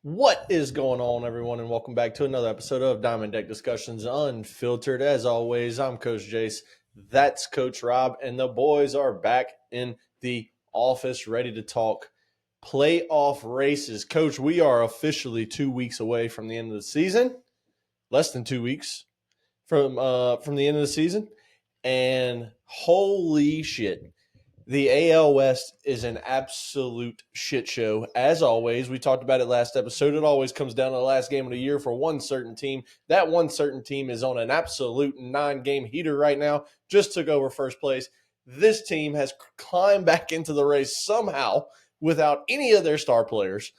What is going on, everyone, and welcome back to another episode of Diamond Deck Discussions Unfiltered. As always, I'm Coach Jace. That's Coach Rob, and the boys are back in the office ready to talk playoff races. Coach, we are officially 2 weeks away from the end of the season, less than 2 weeks from the end of the season, and holy shit. The AL West is an absolute shit show. As always, we talked about it last episode. It always comes down to the last game of the year for one certain team. That one certain team is on an absolute 9-game heater right now, just took over first place. This team has climbed back into the race somehow without any of their star players.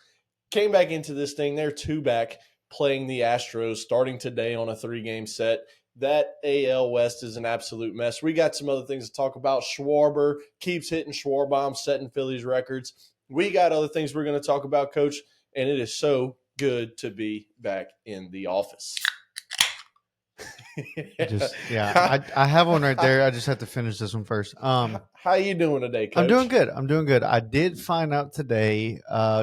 Came back into this thing. They're 2 back playing the Astros starting today on a 3-game set. That AL West is an absolute mess. We got some other things to talk about. Schwarber keeps hitting Schwarber, setting Phillies records. We got other things we're going to talk about, Coach, and it is so good to be back in the office. I have one right there. I just have to finish this one first. How you doing today, Coach? I'm doing good. I did find out today,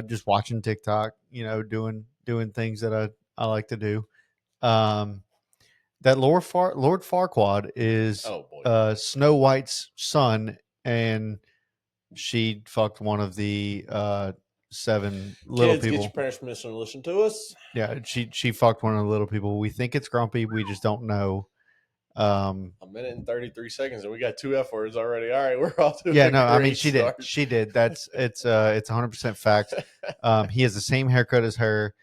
just watching TikTok, doing things that I like to do. That Lord Farquaad is Snow White's son, and she fucked one of the 7 little Kids, people. get your parents' permission to listen to us. Yeah, she fucked one of the little people. We think it's Grumpy. We just don't know. A minute and 33 seconds, and we got 2 F words already. All right, we're off to she start. did. She did. It's 100% fact. He has the same haircut as her.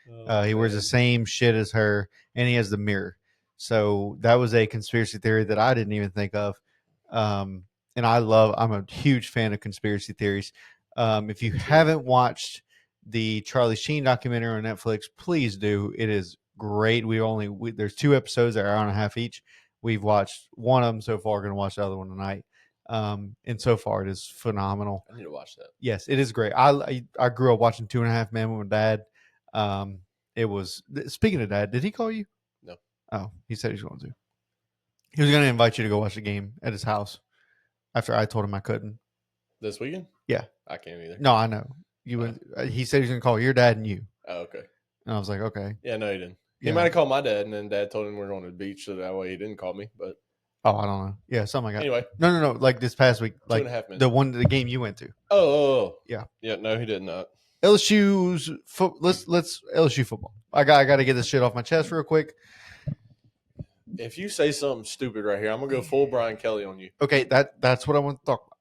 He wears the same shit as her, and he has the mirror. So that was a conspiracy theory that I didn't even think of. And I'm a huge fan of conspiracy theories. If you haven't watched the Charlie Sheen documentary on Netflix, please do. It is great. There's 2 episodes that are an hour and a half each. We've watched one of them so far. Going to watch the other one tonight. And so far, it is phenomenal. I need to watch that. Yes, it is great. I grew up watching 2.5 Men with my dad. It was, speaking of dad, did he call you? No. Oh, he said he's going to. He was going to invite you to go watch the game at his house after I told him I couldn't. This weekend? Yeah. I can't either. No, I know. He said he was going to call your dad and you. Oh, okay. And I was like, okay. Yeah, no, he didn't. He might have called my dad, and then Dad told him we're going to the beach, so that way he didn't call me. But I don't know. Yeah, something like that. Anyway, no. Like this past week, like 2.5 minutes. the game you went to. Oh, yeah. No, he did not. LSU's let's LSU football. I got to get this shit off my chest real quick. If you say something stupid right here, I'm gonna go full Brian Kelly on you. Okay, that's what I want to talk about.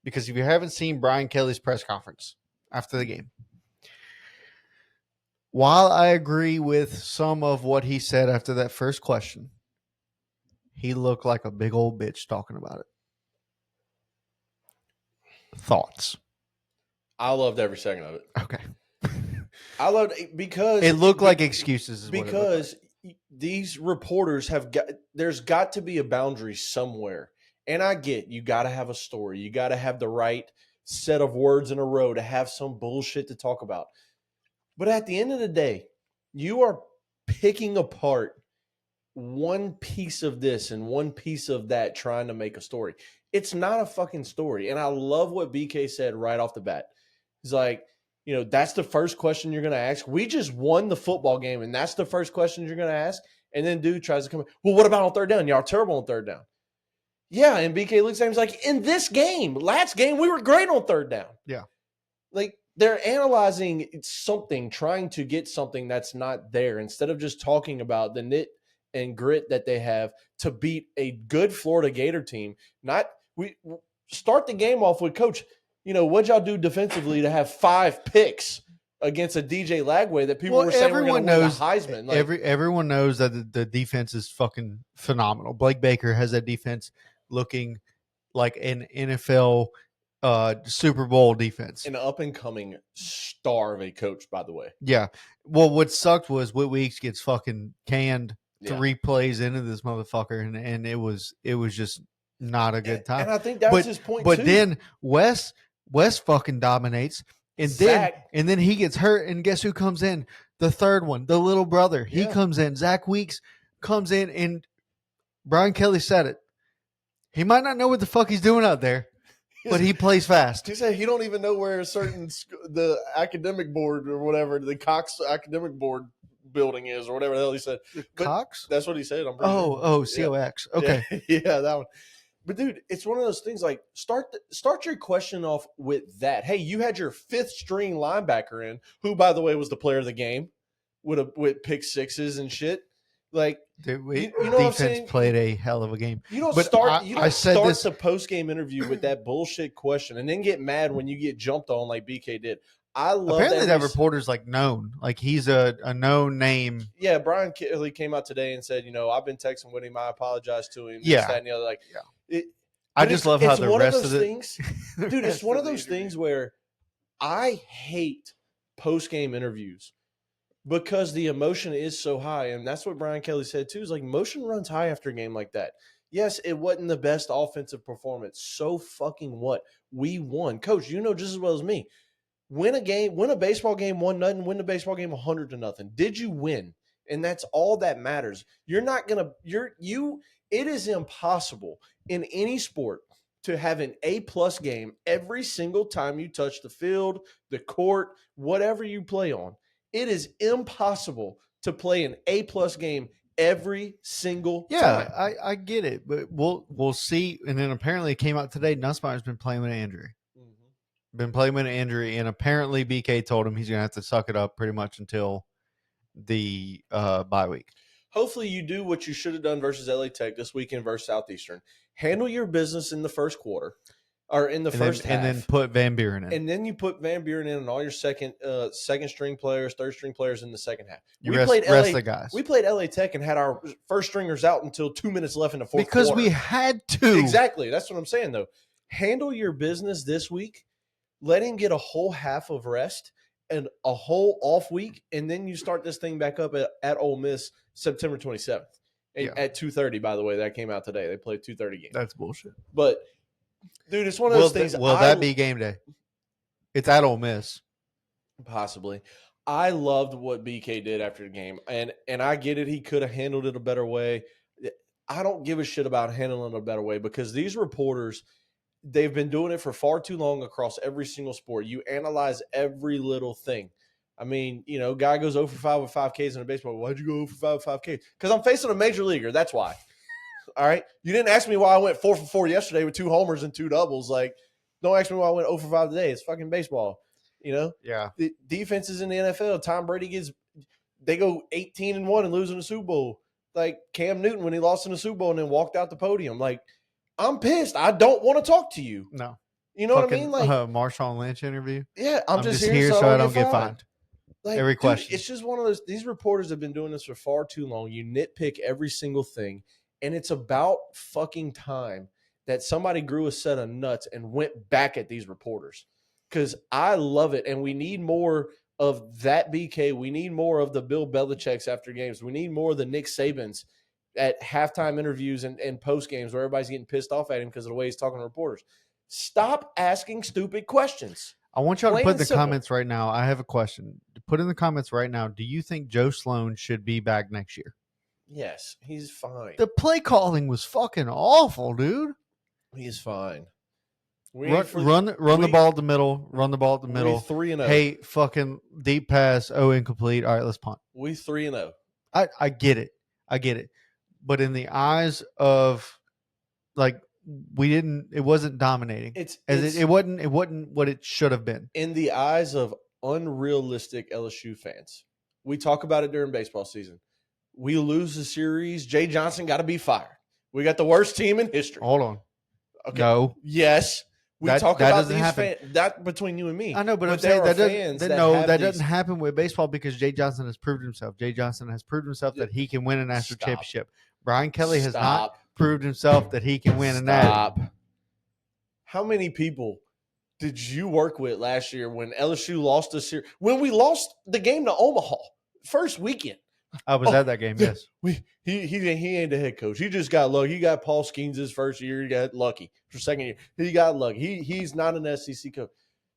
Because if you haven't seen Brian Kelly's press conference after the game, while I agree with some of what he said after that first question, he looked like a big old bitch talking about it. Thoughts? I loved every second of it. Okay. I loved it because it looked like excuses. Because these reporters there's got to be a boundary somewhere. And I get you got to have a story. You got to have the right set of words in a row to have some bullshit to talk about. But at the end of the day, you are picking apart one piece of this and one piece of that trying to make a story. It's not a fucking story. And I love what BK said right off the bat. He's like, that's the first question you're going to ask. We just won the football game, and that's the first question you're going to ask. And then dude tries to come in. Well, what about on third down? Y'all terrible on third down. Yeah, and BK looks at him, he's like, in this game, last game, we were great on third down. Yeah. Like, they're analyzing something, trying to get something that's not there instead of just talking about the nit and grit that they have to beat a good Florida Gator team. We start the game off with, Coach, what'd y'all do defensively to have 5 picks against a DJ Lagway that people were saying were going to win the Heisman? Everyone knows that the defense is fucking phenomenal. Blake Baker has that defense looking like an NFL Super Bowl defense. An up-and-coming star of a coach, by the way. Yeah. Well, what sucked was Whit Weeks gets fucking canned 3 plays into this motherfucker, and it was just not a good time. And I think that was his point, but too. Then Wes fucking dominates, and then he gets hurt, and guess who comes in? The third one, the little brother. He comes in. Zach Weeks comes in, and Brian Kelly said it. He might not know what the fuck he's doing out there, but he plays fast. He said he don't even know where the academic board or whatever, the Cox academic board building is or whatever the hell he said. But Cox? that's what he said. I'm pretty sure. COX. Okay. Yeah, that one. But dude, it's one of those things like start your question off with that. Hey, you had your fifth string linebacker in, who by the way was the player of the game with pick sixes and shit. Like Dude, you know what I'm saying? Played a hell of a game. You don't But start this the post game interview with that bullshit question and then get mad when you get jumped on like BK did. I love apparently that reporter's like known, like he's a known name. Yeah, Brian Kelly came out today and said, I've been texting with him. I apologize to him. Yeah, this, that, and the other. Like, yeah. I just love how the rest of the things, dude. It's one of those things where I hate post game interviews because the emotion is so high, and that's what Brian Kelly said too. Is like emotion runs high after a game like that. Yes, it wasn't the best offensive performance. So fucking what? We won, Coach. You know just as well as me. Win a baseball game 1-0, win the baseball game 100-0. Did you win? And that's all that matters. You're not gonna. It is impossible in any sport to have an A+ game every single time you touch the field, the court, whatever you play on. It is impossible to play an A+ game every single time. Yeah, I get it, but we'll see. And then apparently it came out today. Nussmeier's been playing with an injury. Been playing with an injury, and apparently BK told him he's going to have to suck it up pretty much until the bye week. Hopefully you do what you should have done versus LA Tech this weekend versus Southeastern. Handle your business in the first quarter or in the first half. And then put Van Buren in. And then you put Van Buren in and all your second string players, third string players in the second half. Rest the guys. We played LA Tech and had our first stringers out until 2 minutes left in the fourth quarter. Because we had to. Exactly. That's what I'm saying, though. Handle your business this week. Let him get a whole half of rest and a whole off week, and then you start this thing back up at Ole Miss September 27th at 2:30. By the way, that came out today. They played 2:30 game. That's bullshit. But dude, it's one of those things. Will that be game day? It's at Ole Miss. Possibly. I loved what BK did after the game, and I get it. He could have handled it a better way. I don't give a shit about handling it a better way because these reporters. They've been doing it for far too long across every single sport. You analyze every little thing. I mean, guy goes 0 for 5 with 5 Ks in a baseball. Why'd you go 0 for 5 with 5 Ks? Because I'm facing a major leaguer. That's why. All right? You didn't ask me why I went 4 for 4 yesterday with 2 homers and 2 doubles. Like, don't ask me why I went 0 for 5 today. It's fucking baseball. Yeah. The defenses in the NFL, Tom Brady they go 18-1 and lose in the Super Bowl. Like Cam Newton when he lost in the Super Bowl and then walked out the podium. Like, I'm pissed. I don't want to talk to you. No. You know what I mean? Like Marshawn Lynch interview. Yeah, I'm just here so I don't get fined. Like, every question. Dude, it's just one of those. These reporters have been doing this for far too long. You nitpick every single thing, and it's about fucking time that somebody grew a set of nuts and went back at these reporters. Because I love it, and we need more of that BK. We need more of the Bill Belichick's after games. We need more of the Nick Sabans at halftime interviews and post games where everybody's getting pissed off at him because of the way he's talking to reporters. Stop asking stupid questions. I want y'all to put in the comments right now. I have a question. Put in the comments right now. Do you think Joe Sloan should be back next year? Yes, he's fine. The play calling was fucking awful, dude. He's fine. Run the ball at the middle. Run the ball at the middle. 3-0. Hey, fucking deep pass. Oh, incomplete. All right, let's punt. We 3-0. I get it. But in the eyes of, like, it wasn't dominating. It wasn't what it should have been. In the eyes of unrealistic LSU fans, we talk about it during baseball season. We lose the series. Jay Johnson got to be fired. We got the worst team in history. Hold on. Okay. No. Yes. We talk about these fans. That between you and me. I know, but I'm saying that doesn't happen with baseball because Jay Johnson has proved himself. Jay Johnson has proved himself that he can win a national championship. Brian Kelly has not proved himself that he can win a national. How many people did you work with last year when LSU lost the series? When we lost the game to Omaha, first weekend. I was at that game, yes. He ain't the head coach. He just got lucky. He got Paul Skeens his first year. He got lucky. For second year, he got lucky. He's not an SEC coach.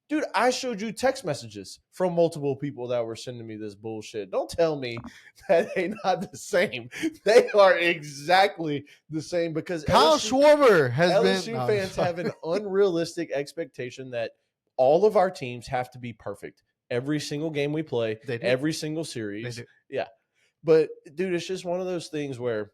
Dude, I showed you text messages from multiple people that were sending me this bullshit. Don't tell me that they're not the same. They are exactly the same because Kyle Schwarber has LSU been fans have an unrealistic expectation that all of our teams have to be perfect every single game we play, They do. every single series. Yeah. But dude, it's just one of those things where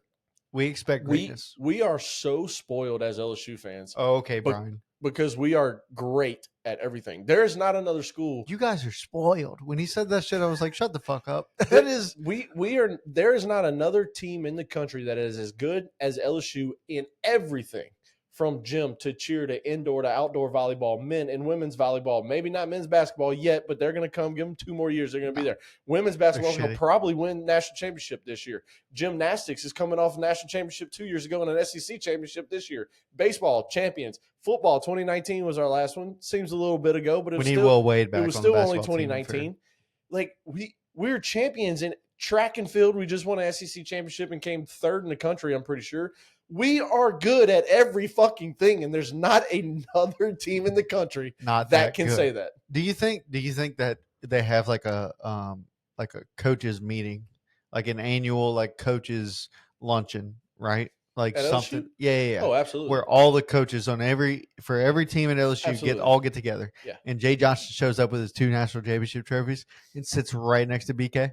we expect greatness. We are so spoiled as LSU fans. Oh, okay, Brian. Because we are great at everything. There is not another school. You guys are spoiled. When he said that shit, I was like, shut the fuck up. That is we are there is not another team in the country that is as good as LSU in everything. From gym to cheer to indoor to outdoor volleyball, men and women's volleyball. Maybe not men's basketball yet, but they're going to come. Give them 2 more years. They're going to be there. Women's basketball will probably win national championship this year. Gymnastics is coming off a national championship 2 years ago and an SEC championship this year. Baseball champions. Football 2019 was our last one. Seems a little bit ago, but it was still Will Wade back. It was still only 2019. Like we're champions in track and field. We just won an SEC championship and came 3rd in the country. I'm pretty sure. We are good at every fucking thing, and there's not another team in the country that can say that. Do you think that they have like a coaches meeting, like an annual like coaches luncheon, right? Like at something. LSU? Yeah. Oh, absolutely. Where all the coaches on every team at LSU get together. Yeah. And Jay Johnson shows up with his 2 national championship trophies and sits right next to BK.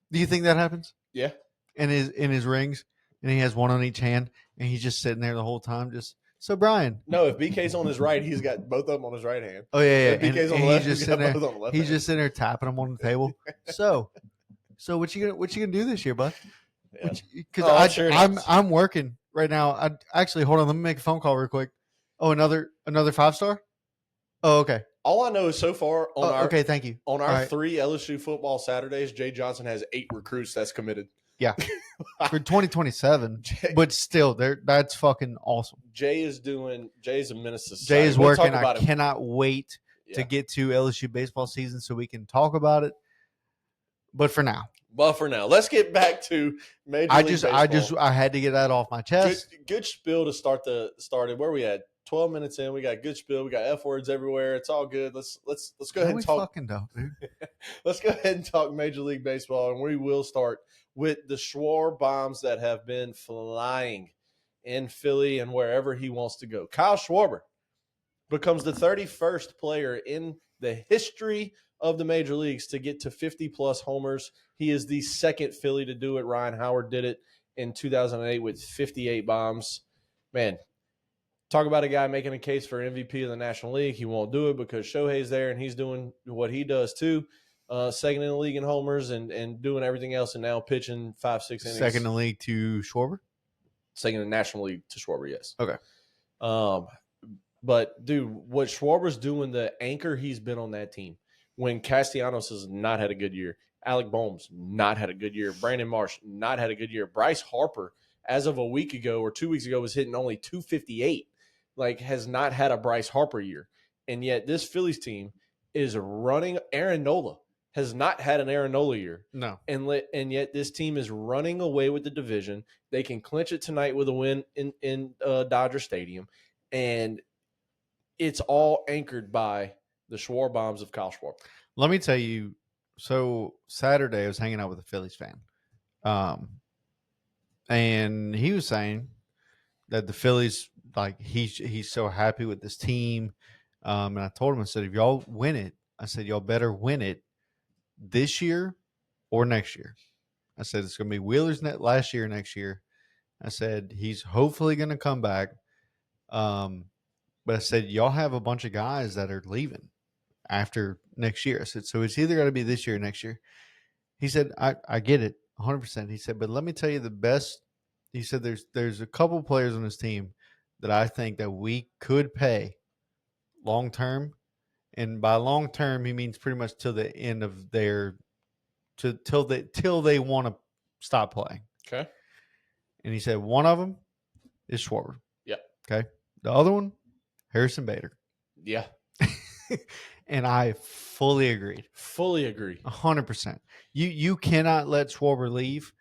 Do you think that happens? Yeah. In his rings, and he has one on each hand, and he's just sitting there the whole time. Just so, Brian. No, if BK's on his right, he's got both of them on his right hand. Oh yeah. If BK's on the left, he's just sitting there. Both on the left he's hand. just sitting there tapping them on the table. So what you gonna do this year, bud? Because I'm working right now. I actually hold on. Let me make a phone call real quick. Oh, another 5-star. Oh, okay. All I know is so far on our okay, thank you. On our 3 LSU football Saturdays, Jay Johnson has 8 recruits that's committed. Yeah, for 2027, but still, that's fucking awesome. Jay's a menace to society. Jay is working. I cannot wait to get to LSU baseball season so we can talk about it. But for now, let's get back to Major League Baseball. I had to get that off my chest. Good spiel to start it. Where we at? 12 minutes in, we got good spiel. We got F words everywhere. It's all good. Let's go ahead and talk. Fucking dope, dude. Let's go ahead and talk Major League Baseball, and we will start with the Schwarber bombs that have been flying in Philly and wherever he wants to go. Kyle Schwarber becomes the 31st player in the history of the major leagues to get to 50-plus homers. He is the second Philly to do it. Ryan Howard did it in 2008 with 58 bombs. Man, talk about a guy making a case for MVP of the National League. He won't do it because Shohei's there and he's doing what he does too. Second in the league in homers and doing everything else and now pitching 5-6 innings. Second in the league to Schwarber? Second in the National League to Schwarber, yes. Okay. But, dude, what Schwarber's doing, the anchor he's been on that team, when Castellanos has not had a good year, Alec Boehm's not had a good year, Brandon Marsh not had a good year, Bryce Harper, as of a week ago or 2 weeks ago, was hitting only 258, has not had a Bryce Harper year. And yet this Phillies team is running. Aaron Nola has not had an Aaron Nola year. No. And yet this team is running away with the division. They can clinch it tonight with a win in Dodger Stadium. And it's all anchored by the Schwarber bombs of Kyle Schwarber. Let me tell you, so Saturday I was hanging out with a Phillies fan. And he was saying that the Phillies, he's so happy with this team. And I told him, I said, if y'all win it, I said, y'all better win it this year or next year. I said, it's going to be Wheeler's net last year, next year. I said, he's hopefully going to come back. But I said, y'all have a bunch of guys that are leaving after next year. I said, so it's either going to be this year or next year. He said, I get it 100%. He said, but let me tell you the best. He said, there's a couple players on this team that I think that we could pay long term. And by long term, he means pretty much till the end of their till they want to stop playing. Okay. And he said one of them is Schwarber. Yeah. Okay. The other one, Harrison Bader. Yeah. And I fully agreed. Fully agree. 100%. You cannot let Schwarber leave.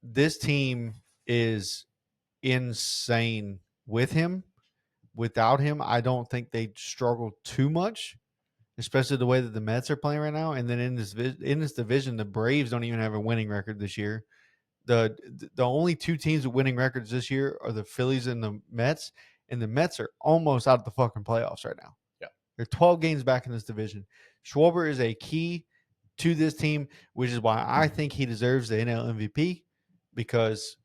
This team is insane with him. Without him, I don't think they'd struggle too much. especially the way that the Mets are playing right now. And then in this division, the Braves don't even have a winning record this year. The only two teams with winning records this year are the Phillies and the Mets, and the Mets are almost out of the fucking playoffs right now. Yeah. They're 12 games back in this division. Schwarber is a key to this team, which is why I think he deserves the NL MVP because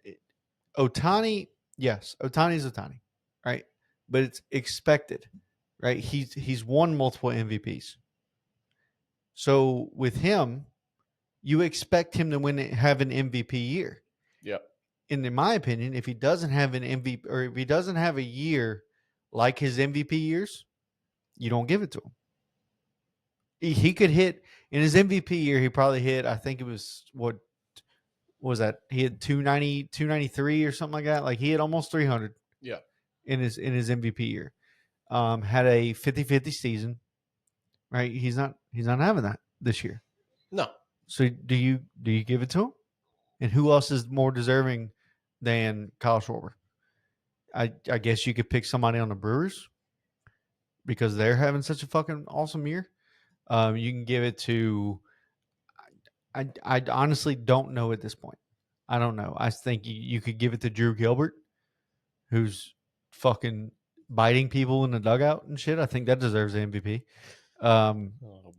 Ohtani, yes, Ohtani's Ohtani, right? But it's expected, right? He's won multiple MVPs. So with him, you expect him to have an MVP year. Yep. And in my opinion, if he doesn't have an MVP or if he doesn't have a year like his MVP years, you don't give it to him. He could hit in his MVP year. He probably hit. I think it was what was that? He had 290, 293 or something like that. Like he had almost 300. Yeah. In his MVP year, had a 50-50 season. Right? He's not having that this year. No. So do you give it to him? And who else is more deserving than Kyle Schwarber? I guess you could pick somebody on the Brewers because they're having such a fucking awesome year. You can give it to. I honestly don't know at this point. I don't know. I think you could give it to Drew Gilbert, who's fucking biting people in the dugout and shit. I think that deserves the MVP. Oh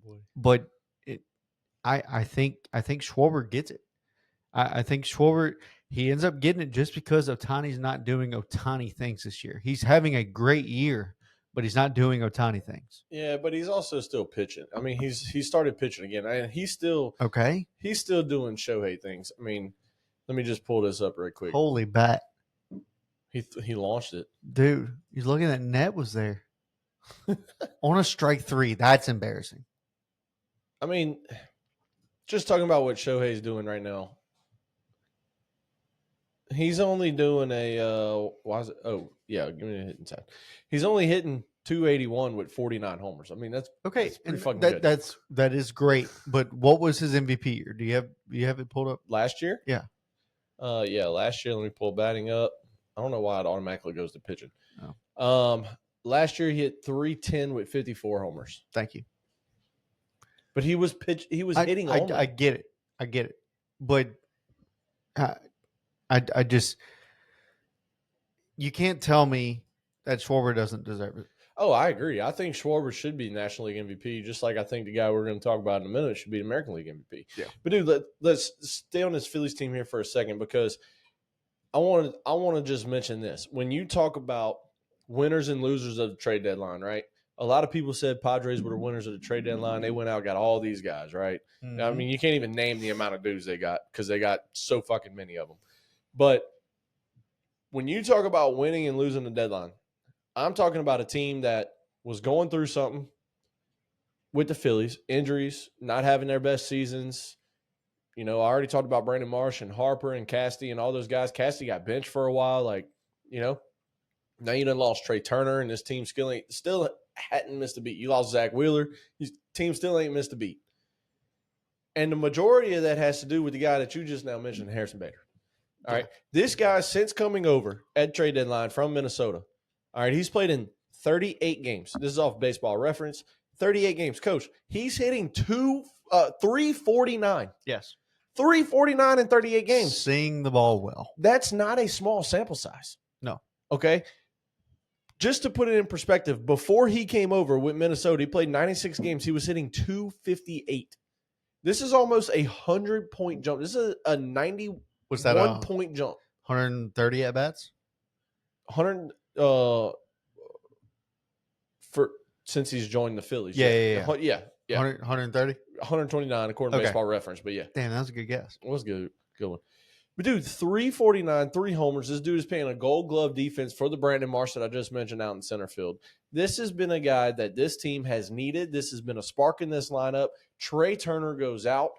boy. But I think Schwarber gets it. I think Schwarber he ends up getting it just because Ohtani's not doing Ohtani things this year. He's having a great year, but he's not doing Ohtani things. Yeah, but he's also still pitching. I mean, he started pitching again, and he's still Okay. He's still doing Shohei things. I mean, let me just pull this up real quick. Holy bat. He launched it. Dude, you're looking at net was there. On a strike 3. That's embarrassing. I mean, just talking about what Shohei's doing right now. He's only doing a why is it? Oh, yeah, give me a hit inside. He's only hitting 281 with 49 homers. I mean, that's okay. That's pretty fucking good. good. That is great. But what was his MVP year? Do you have it pulled up? Last year? Yeah. Yeah, last year. Let me pull batting up. I don't know why it automatically goes to pitching. Oh. Last year he hit 310 with 54 homers. Thank you. But he was hitting only. I get it. But I just you can't tell me that Schwarber doesn't deserve it. Oh, I agree. I think Schwarber should be National League MVP, just like I think the guy we're going to talk about in a minute should be American League MVP. Yeah. But dude, let's stay on this Phillies team here for a second because I want to just mention this. When you talk about winners and losers of the trade deadline, right? A lot of people said Padres were the winners of the trade deadline. They went out and got all these guys, right? Mm-hmm. I mean, you can't even name the amount of dudes they got because they got so fucking many of them. But when you talk about winning and losing the deadline, I'm talking about a team that was going through something with the Phillies, injuries, not having their best seasons. You know, I already talked about Brandon Marsh and Harper and Casty and all those guys. Casty got benched for a while. Like, you know, now you done lost Trey Turner and this team still hadn't missed a beat. You lost Zach Wheeler. Your team still ain't missed a beat. And the majority of that has to do with the guy that you just now mentioned, Harrison Bader. All right. This guy, since coming over at trade deadline from Minnesota, all right, he's played in 38 games. This is off Baseball Reference. 38 games. Coach, he's hitting 349. Yes. 349 in 38 games. Seeing the ball well. That's not a small sample size. No. Okay. Just to put it in perspective, before he came over with Minnesota, he played 96 games. He was hitting 258. This is almost a 100-point jump. This is a 91-point jump. 130 at bats? 100 since he's joined the Phillies. Yeah. 130? 129 according to Baseball Reference, but yeah. Damn, that was a good guess. It was good one. But dude, 349, 3 homers. This dude is playing a Gold Glove defense for the Brandon Marsh that I just mentioned out in center field. This has been a guy that this team has needed. This has been a spark in this lineup. Trey Turner goes out.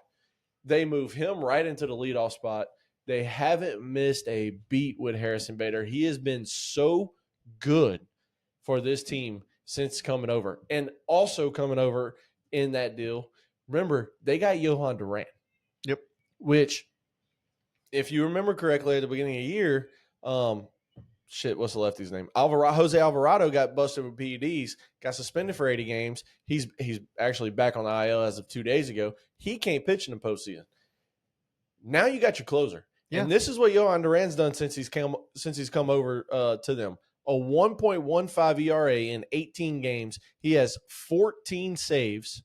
They move him right into the leadoff spot. They haven't missed a beat with Harrison Bader. He has been so good for this team since coming over. And also coming over in that deal, remember, they got Johan Durant. Yep. Which, if you remember correctly at the beginning of the year, shit, what's the lefty's name? Jose Alvarado got busted with PEDs, got suspended for 80 games. He's actually back on the IL as of 2 days ago. He can't pitch in the postseason. Now you got your closer. Yeah. And this is what Yohan Duran's done since he's come over to them. A 1.15 ERA in 18 games. He has 14 saves.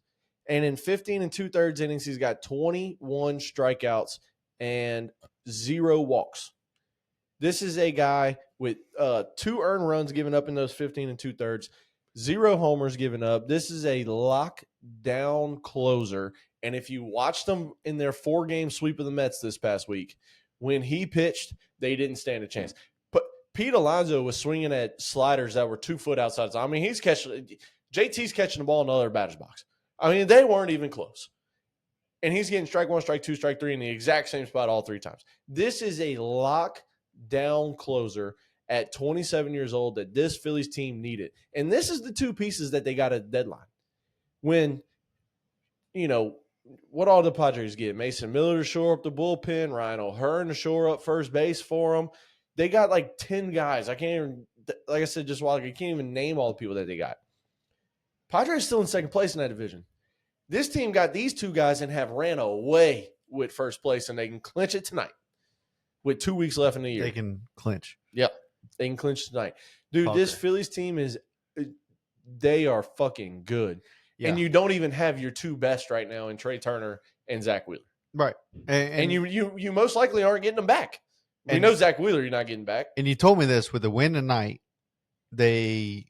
And in 15 and 2/3 innings, he's got 21 strikeouts and 0 walks. This is a guy with 2 earned runs given up in those 15 and 2/3, 0 homers given up. This is a lockdown closer. And if you watched them in their 4-game sweep of the Mets this past week, when he pitched, they didn't stand a chance. But Pete Alonso was swinging at sliders that were 2 foot outside. I mean, JT's catching the ball in the other batter's box. I mean, they weren't even close. And he's getting strike 1, strike 2, strike 3 in the exact same spot all 3 times. This is a lockdown closer at 27 years old that this Phillies team needed. And this is the 2 pieces that they got at the deadline. When, what all the Padres get? Mason Miller to shore up the bullpen, Ryan O'Hearn to shore up first base for them. They got like 10 guys. I can't even, like I said just a while ago, I can't even name all the people that they got. Padres still in second place in that division. This team got these 2 guys and have ran away with first place, and they can clinch it tonight with 2 weeks left in the year. They can clinch. Yep. They can clinch tonight. Dude, Fucker. This Phillies team they are fucking good. Yeah. And you don't even have your 2 best right now in Trey Turner and Zach Wheeler. Right. And you most likely aren't getting them back. We know Zach Wheeler you're not getting back. And you told me this, with the win tonight, they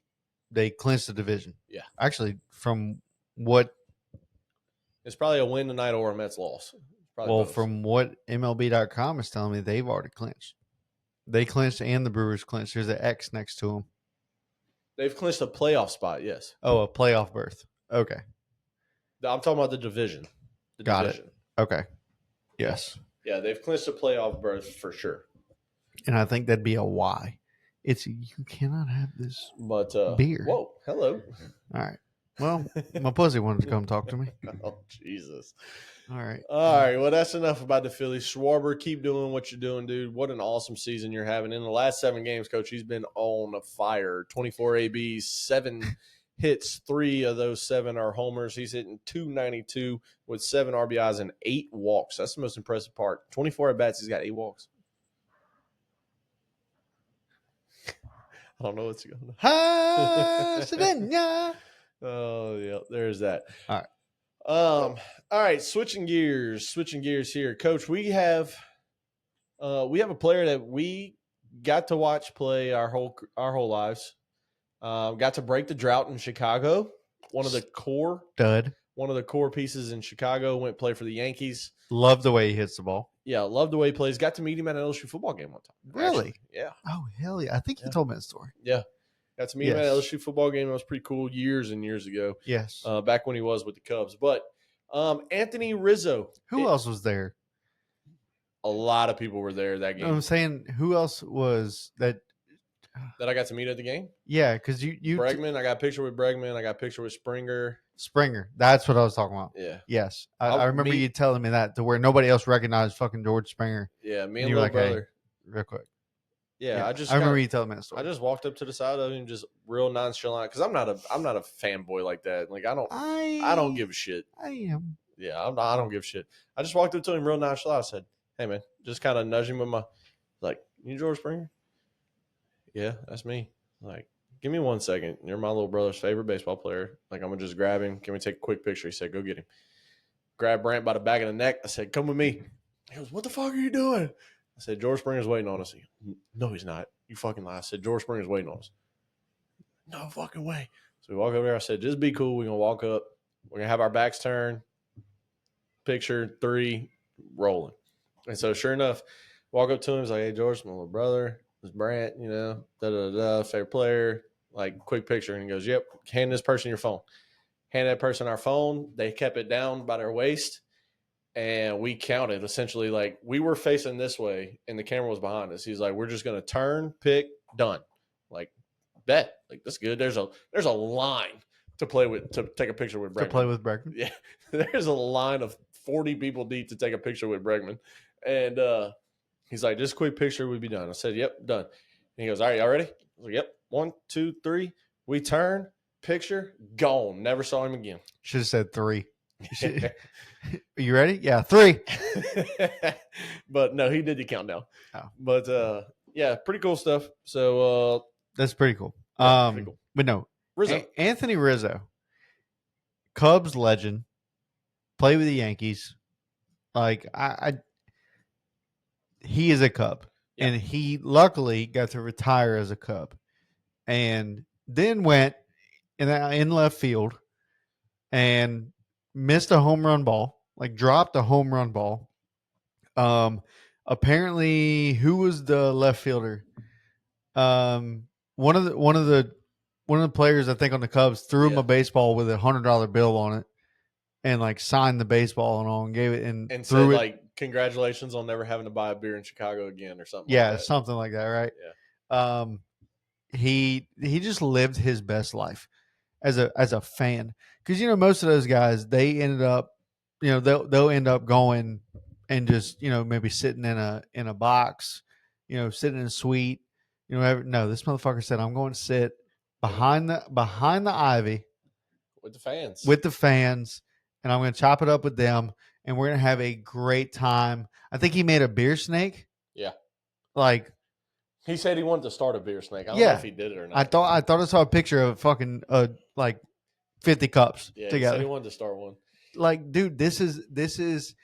clinched the division. Yeah. Actually, from what it's probably a win tonight or a Mets loss. From what MLB.com is telling me, they've already clinched. They clinched and the Brewers clinched. There's an X next to them. They've clinched a playoff spot, yes. Oh, a playoff berth. Okay. I'm talking about the division. Got it. Okay. Yes. Yeah, they've clinched a playoff berth for sure. And I think that'd be a why. It's you cannot have this beer. Whoa, hello. All right. Well, my pussy wanted to come talk to me. Oh, Jesus. All right. Well, that's enough about the Phillies. Schwarber, keep doing what you're doing, dude. What an awesome season you're having. In the last 7 games, Coach, he's been on fire. 24 ABs, 7 hits. 3 of those 7 are homers. He's hitting .292 with 7 RBIs and 8 walks. That's the most impressive part. 24 at-bats, he's got 8 walks. I don't know what's going on. Oh, yeah, there's that. All right. All right, switching gears here. Coach, we have a player that we got to watch play our whole lives. Got to break the drought in Chicago. One of the core pieces in Chicago, went play for the Yankees. Love the way he hits the ball. Yeah, love the way he plays. Got to meet him at an LSU football game one time. Really? Actually. Yeah. Oh, hell yeah. I think he told me that story. Yeah. Got to meet him at an LSU football game. It was pretty cool years and years ago. Yes. Back when he was with the Cubs. But Anthony Rizzo. Who else was there? A lot of people were there that game. I'm saying, who else was that I got to meet at the game? Yeah, because you Bregman. I got a picture with Bregman. I got a picture with Springer. That's what I was talking about. Yeah. Yes. I remember you telling me that, to where nobody else recognized fucking George Springer. Yeah, me and little brother. Hey, real quick. Yeah, I remember you telling me that story. I just walked up to the side of him, just real nonchalant, because I'm not a fanboy like that. Like I don't give a shit. I am. Yeah, I don't give a shit. I just walked up to him real nonchalant. I said, "Hey man," just kind of nudged him with my, like, "You George Springer?" Yeah, that's me. Like, give me 1 second. You're my little brother's favorite baseball player. Like, I'm gonna just grab him. Can we take a quick picture? He said, "Go get him." Grabbed Brant by the back of the neck. I said, "Come with me." He goes, "What the fuck are you doing?" I said, "George Springer's waiting on us." He goes, "No, he's not. You fucking lie." I said, "George Springer's waiting on us." No fucking way. So we walk over there. I said, "Just be cool. We're going to walk up. We're going to have our backs turned. Picture 3, rolling." And so sure enough, walk up to him. He's like, "Hey, George, my little brother. This is Brant, favorite player. Like, quick picture." And he goes, "Yep, hand this person your phone." Hand that person our phone. They kept it down by their waist. And we counted, essentially, like, we were facing this way and the camera was behind us. He's like, "We're just going to turn, pick, done." Like, bet. Like, that's good. There's a line to take a picture with Bregman. To play with Bregman? Yeah. There's a line of 40 people deep to take a picture with Bregman. And he's like, "Just a quick picture, we'd be done." I said, "Yep, done." he goes, "All right, y'all ready?" I was like, "Yep. 1, 2, 3." We turn, picture, gone. Never saw him again. Should have said 3. Are you ready? Yeah, 3. But no, he did the countdown. Oh. But yeah, pretty cool stuff. So That's pretty cool. yeah, pretty cool. But no, Rizzo. Anthony Rizzo, Cubs legend, played with the Yankees. Like he is a Cub, Yeah. and he luckily got to retire as a Cub, and then went in left field and missed a home run ball, like dropped a home run ball. Apparently, who was the left fielder? Um, one of the players I think on the Cubs threw him Yeah. a baseball with $100 bill on it, and like signed the baseball and all, and gave it and And threw said it. like, "Congratulations on never having to buy a beer in Chicago again," or something Yeah, like that. something like that, right? Yeah. He just lived his best life as a fan, because most of those guys, they ended up, they'll end up going and just maybe sitting in a box, sitting in a suite. No, this motherfucker said, I'm going to sit behind the ivy With the fans. with the fans, and I'm going to chop it up with them, and we're going to have a great time. I think he made a beer snake. Yeah. Like, He said he wanted to start a beer snake. I don't know yeah, if he did it or I not. thought I saw a picture of fucking like 50 cups Yeah, he said he together. wanted to start one. Like, dude, this is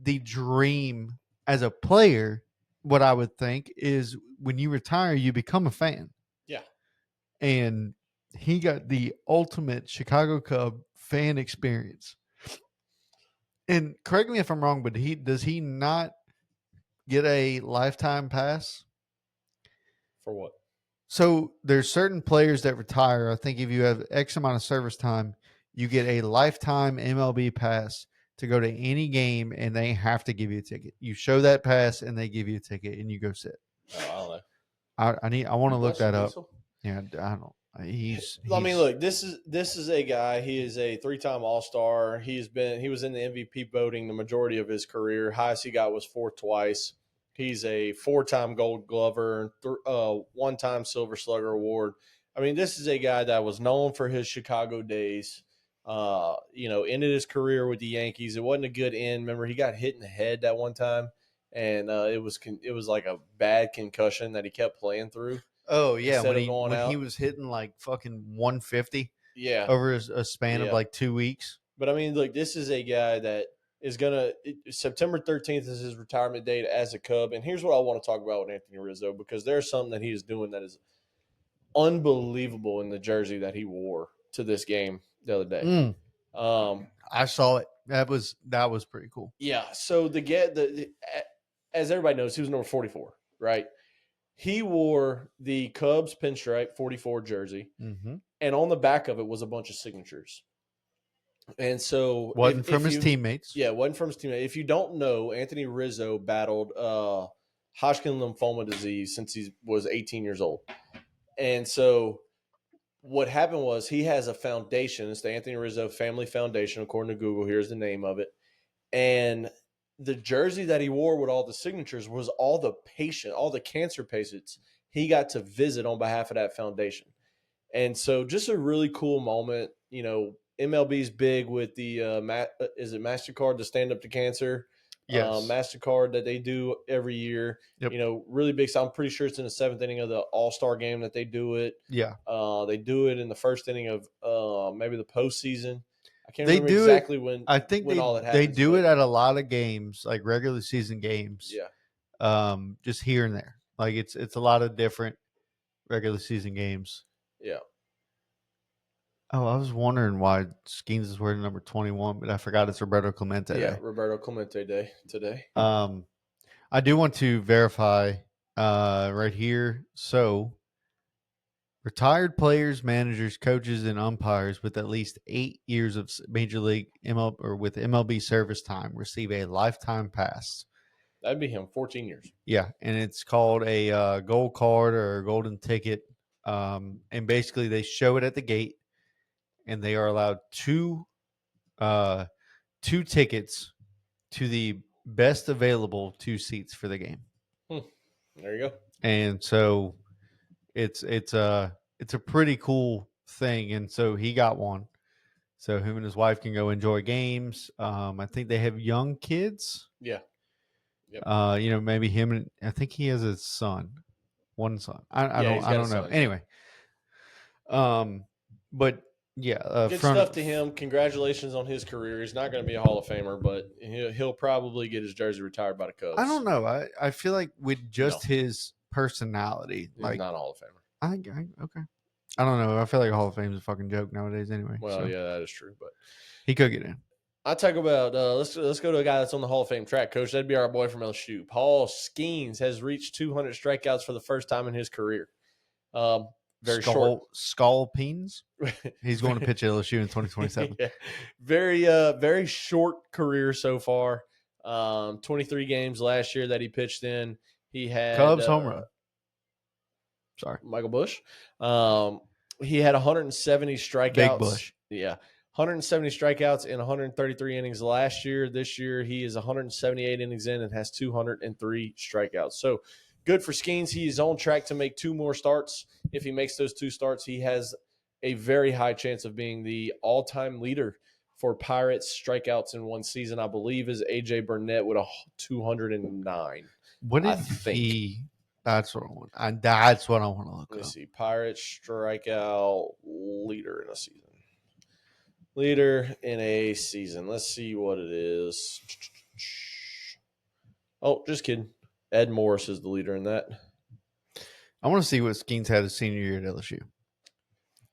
the dream as a player. What I would think is when you retire, you become a fan. Yeah. And he got the ultimate Chicago Cub fan experience. And correct me if I'm wrong, but does he not get a lifetime pass? For what? So there's certain players that retire. I think if you have X amount of service time, you get a lifetime MLB pass to go to any game, and they have to give you a ticket. You show that pass, and they give you a ticket, and you go sit. Oh, I don't know. I want to look Bless you, that up. Diesel. Yeah, I don't. He's I mean, look, this is a guy. He is a 3-time All-Star. He was in the MVP voting the majority of his career. Highest he got was fourth twice. He's a 4-time Gold Glover, 1-time Silver Slugger award. I mean, this is a guy that was known for his Chicago days. Ended his career with the Yankees. It wasn't a good end. Remember, he got hit in the head that one time, and it was like a bad concussion that he kept playing through. Oh yeah, Instead of going when he out. was hitting like fucking 150 Yeah, over a span of yeah. like 2 weeks. But I mean, look, this is a guy that is September 13th is his retirement date as a Cub. And here's what I want to talk about with Anthony Rizzo, because there's something that he is doing that is unbelievable in the jersey that he wore to this game the other day. I saw it. That was pretty cool. Yeah. So as everybody knows, he was number 44, right? He wore the Cubs pinstripe 44 jersey, and on the back of it was a bunch of signatures. And so wasn't from his teammates. Yeah, wasn't from his teammates. If you don't know, Anthony Rizzo battled Hodgkin lymphoma disease since he was 18 years old. And so what happened was he has a foundation. It's the Anthony Rizzo Family Foundation, according to Google. Here's the name of it. And the jersey that he wore with all the signatures was all the cancer patients he got to visit on behalf of that foundation. And so just a really cool moment. MLB's big with the is it MasterCard, the Stand Up to Cancer? Yes. MasterCard that they do every year. Yep. Really big. So I'm pretty sure it's in the 7th inning of the All-Star game that they do it. Yeah. They do it in the 1st inning of maybe the postseason. I can't They remember do exactly it, when. I think when all that they happens, do it at a lot of games, like regular season games. Yeah. Just here and there. Like it's a lot of different regular season games. Yeah. Oh, I was wondering why Skeens is wearing number 21, but I forgot it's Roberto Clemente Yeah, Day. Roberto Clemente Day today. I do want to verify right here. So, retired players, managers, coaches, and umpires with at least 8 years of Major League MLB or with MLB service time receive a lifetime pass. That'd be him, 14 years. Yeah, and it's called a gold card or a golden ticket. And basically, they show it at the gate, and they are allowed two tickets to the best available 2 seats for the game. There you go. And so it's a pretty cool thing, and so he got one. So him and his wife can go enjoy games. I think they have young kids. Yeah. Yep. Maybe him and I think he has a son, one son. I Yeah, don't he's got a know. son, yeah. Anyway, but yeah, Good stuff to him. Congratulations on his career. He's not going to be a Hall of Famer, but he'll probably get his jersey retired by the Cubs. I don't know. I feel like with just No. his personality, He's like not a Hall of Famer. okay. I don't know. I feel like a Hall of Fame is a fucking joke nowadays. Anyway, Well, so yeah, that is true, but he could get in. I talk about let's go to a guy that's on the Hall of Fame track, Coach. That'd be our boy from LSU. Paul Skeens has reached 200 strikeouts for the first time in his career. Very short. Skull-Peens. He's going to pitch at LSU in 2027. Yeah. Very short career so far. 23 games last year that he pitched in. He had Cubs home run. Sorry, Michael Bush. He had 170 strikeouts. Big Bush. Yeah. 170 strikeouts in 133 innings last year. This year, he is 178 innings in and has 203 strikeouts. So good for Skeens. He is on track to make 2 more starts. If he makes those 2 starts, he has a very high chance of being the all-time leader for Pirates strikeouts in one season. I believe is A.J. Burnett with a 209. What did he? That's what I want. That's what I want to look Let me up. see. Pirates strikeout leader in a season. Leader in a season. Let's see what it is. Oh, just kidding. Ed Morris is the leader in that. I want to see what Skeens had his senior year at LSU.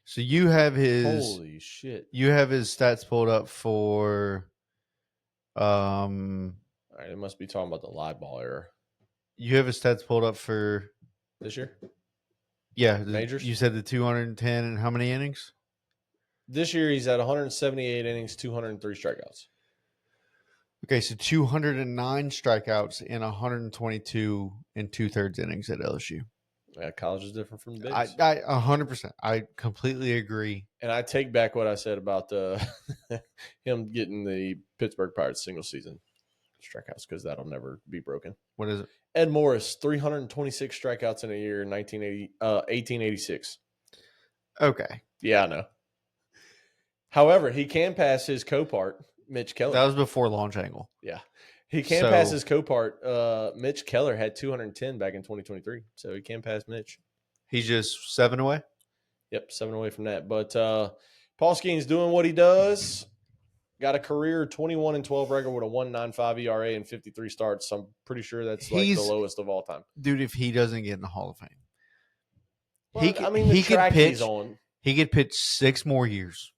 So you have his holy shit. You have his stats pulled up for All right, it must be talking about the live ball error. You have his stats pulled up for this year? Yeah, majors. You said the 210 and how many innings? This year he's at 178 innings, 203 strikeouts. Okay, so 209 strikeouts in 122 and 2/3 innings at LSU. Yeah, college is different from the bigs. I 100%. I completely agree. And I take back what I said about him getting the Pittsburgh Pirates single season strikeouts because that'll never be broken. What is it? Ed Morris, 326 strikeouts in a year in 1886. Okay. Yeah, I know. However, he can pass his co-part, Mitch Keller. That was before launch angle. Yeah. He can pass his co-part. Mitch Keller had 210 back in 2023, so he can pass Mitch. He's just 7 away? Yep, 7 away from that. But Paul Skeens doing what he does. Got a career 21-12 record with a 1.95 ERA and 53 starts. So I'm pretty sure that's like the lowest of all time. Dude, if he doesn't get in the Hall of Fame. Well, he could pitch. He could pitch 6 more years.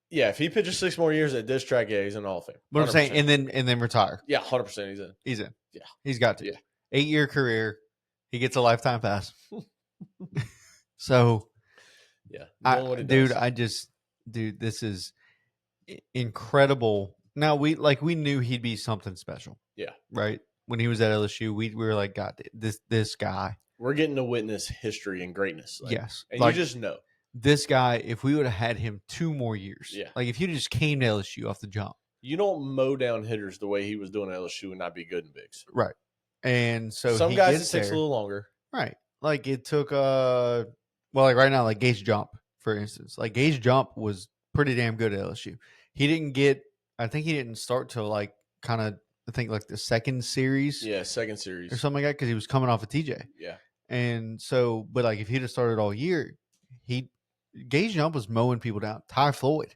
Yeah, if he pitches 6 more years at this track, yeah, he's in the Hall of Fame. 100%. What I'm saying, and then retire. Yeah, 100% he's in. He's in. Yeah. He's got to. Yeah. 8-year career. He gets a lifetime pass. So, yeah. Dude, this is incredible. Now, we knew he'd be something special. Yeah. Right? When he was at LSU, we were like, God, this guy. We're getting to witness history and greatness. Yes. And you just know. This guy, if we would have had him 2 more years, yeah. Like if you just came to LSU off the jump. You don't mow down hitters the way he was doing at LSU and not be good in bigs. Right. And so some guys it takes a little longer. Right. Like it took like right now, like Gage Jump, for instance. Like Gage Jump was pretty damn good at LSU. I think he didn't start till like kind of the second series. Yeah, second series. Or something like that because he was coming off of TJ. Yeah. And so, but like if he'd have started all year, Gage Jump was mowing people down. Ty Floyd.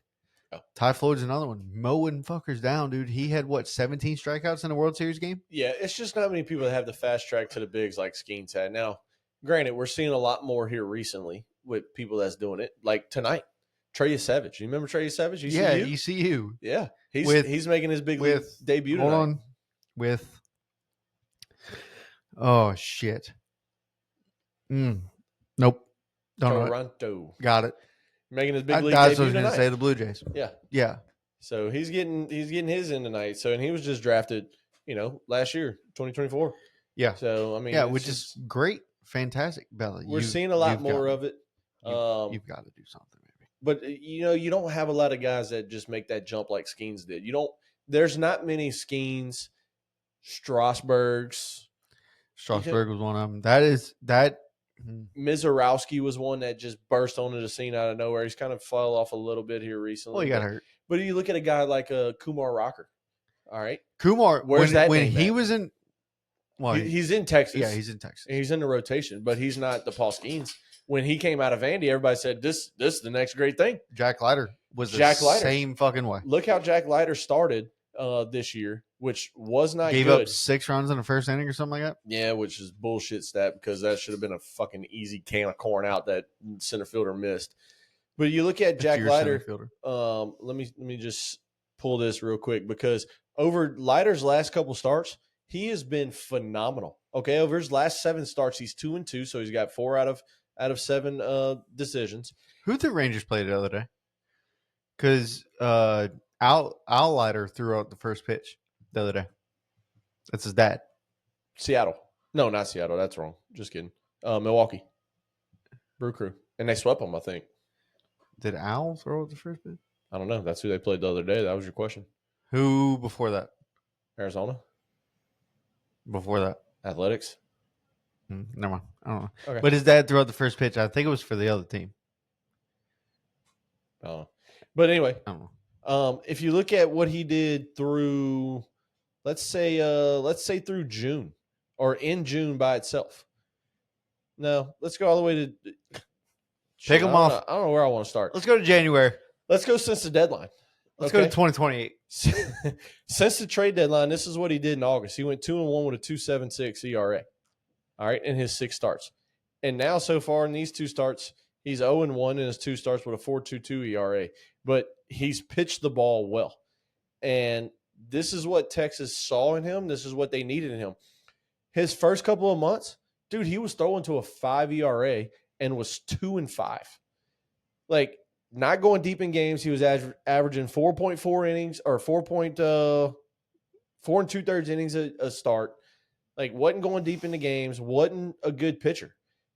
Oh. Ty Floyd's another one. Mowing fuckers down, dude. He had 17 strikeouts in a World Series game? Yeah, it's just not many people that have the fast track to the bigs like Skeens had. Now, granted, we're seeing a lot more here recently with people that's doing it. Like tonight, Trey Savage. You remember Trey Savage? ECU. Yeah. He's making his big league debut tonight. Hold on. Oh, shit. Nope. Toronto. Got it. Making his big league debut tonight. I was going to say the Blue Jays. Yeah. Yeah. So he's getting his in tonight. So and he was just drafted, last year, 2024. Yeah. So I mean, which is great, fantastic, Bella. We're seeing a lot more of it. You've got to do something, maybe. But you don't have a lot of guys that just make that jump like Skeens did. There's not many Skeens, Strasburgs. Strasburg was one of them. That Mizorowski was one that just burst onto the scene out of nowhere. He's kind of fell off a little bit here recently. Well, he got hurt. But you look at a guy like Kumar Rocker. All right. Kumar, Where's that when name he at? was in, well, he's in Texas. Yeah, he's in Texas. He's in the rotation, but he's not the Paul Skeens. When he came out of Vandy, everybody said, this is the next great thing. Jack Leiter was same fucking way. Look how Jack Leiter started this year, which was not Gave good. Up 6 runs in the first inning or something like that. Yeah, which is bullshit stat because that should have been a fucking easy can of corn out that center fielder missed. But you look at Jack Leiter. Let me just pull this real quick because over Leiter's last couple starts, he has been phenomenal. Okay, over his last 7 starts, he's 2-2, so he's got 4 out of 7 decisions. Who the Rangers played the other day? Because Al Leiter threw out the first pitch the other day. That's his dad. Seattle. No, not Seattle. That's wrong. Just kidding. Milwaukee. Brew Crew. And they swept them, I think. Did Al throw out the first pitch? I don't know. That's who they played the other day. That was your question. Who before that? Arizona. Before that? Athletics. Never mind. I don't know. Okay. But his dad threw out the first pitch. I think it was for the other team. But anyway, I don't know. If you look at what he did through, let's say through June or in June by itself. No, let's go all the way to take him off. I don't know where I want to start. Let's go to January. Let's go since the deadline. Let's go to 2028. Since the trade deadline, this is what he did in August. He went 2-1 with a 2.76 ERA. All right, in his 6 starts. And now so far in these 2 starts, he's 0-1 in his 2 starts with a 4.22 ERA. But he's pitched the ball well. And this is what Texas saw in him. This is what they needed in him. His first couple of months, dude, he was throwing to a 5 ERA and was 2-5. Like, not going deep in games. He was averaging 4.4 innings or 4 2/3 innings a start. Like, wasn't going deep into games, wasn't a good pitcher.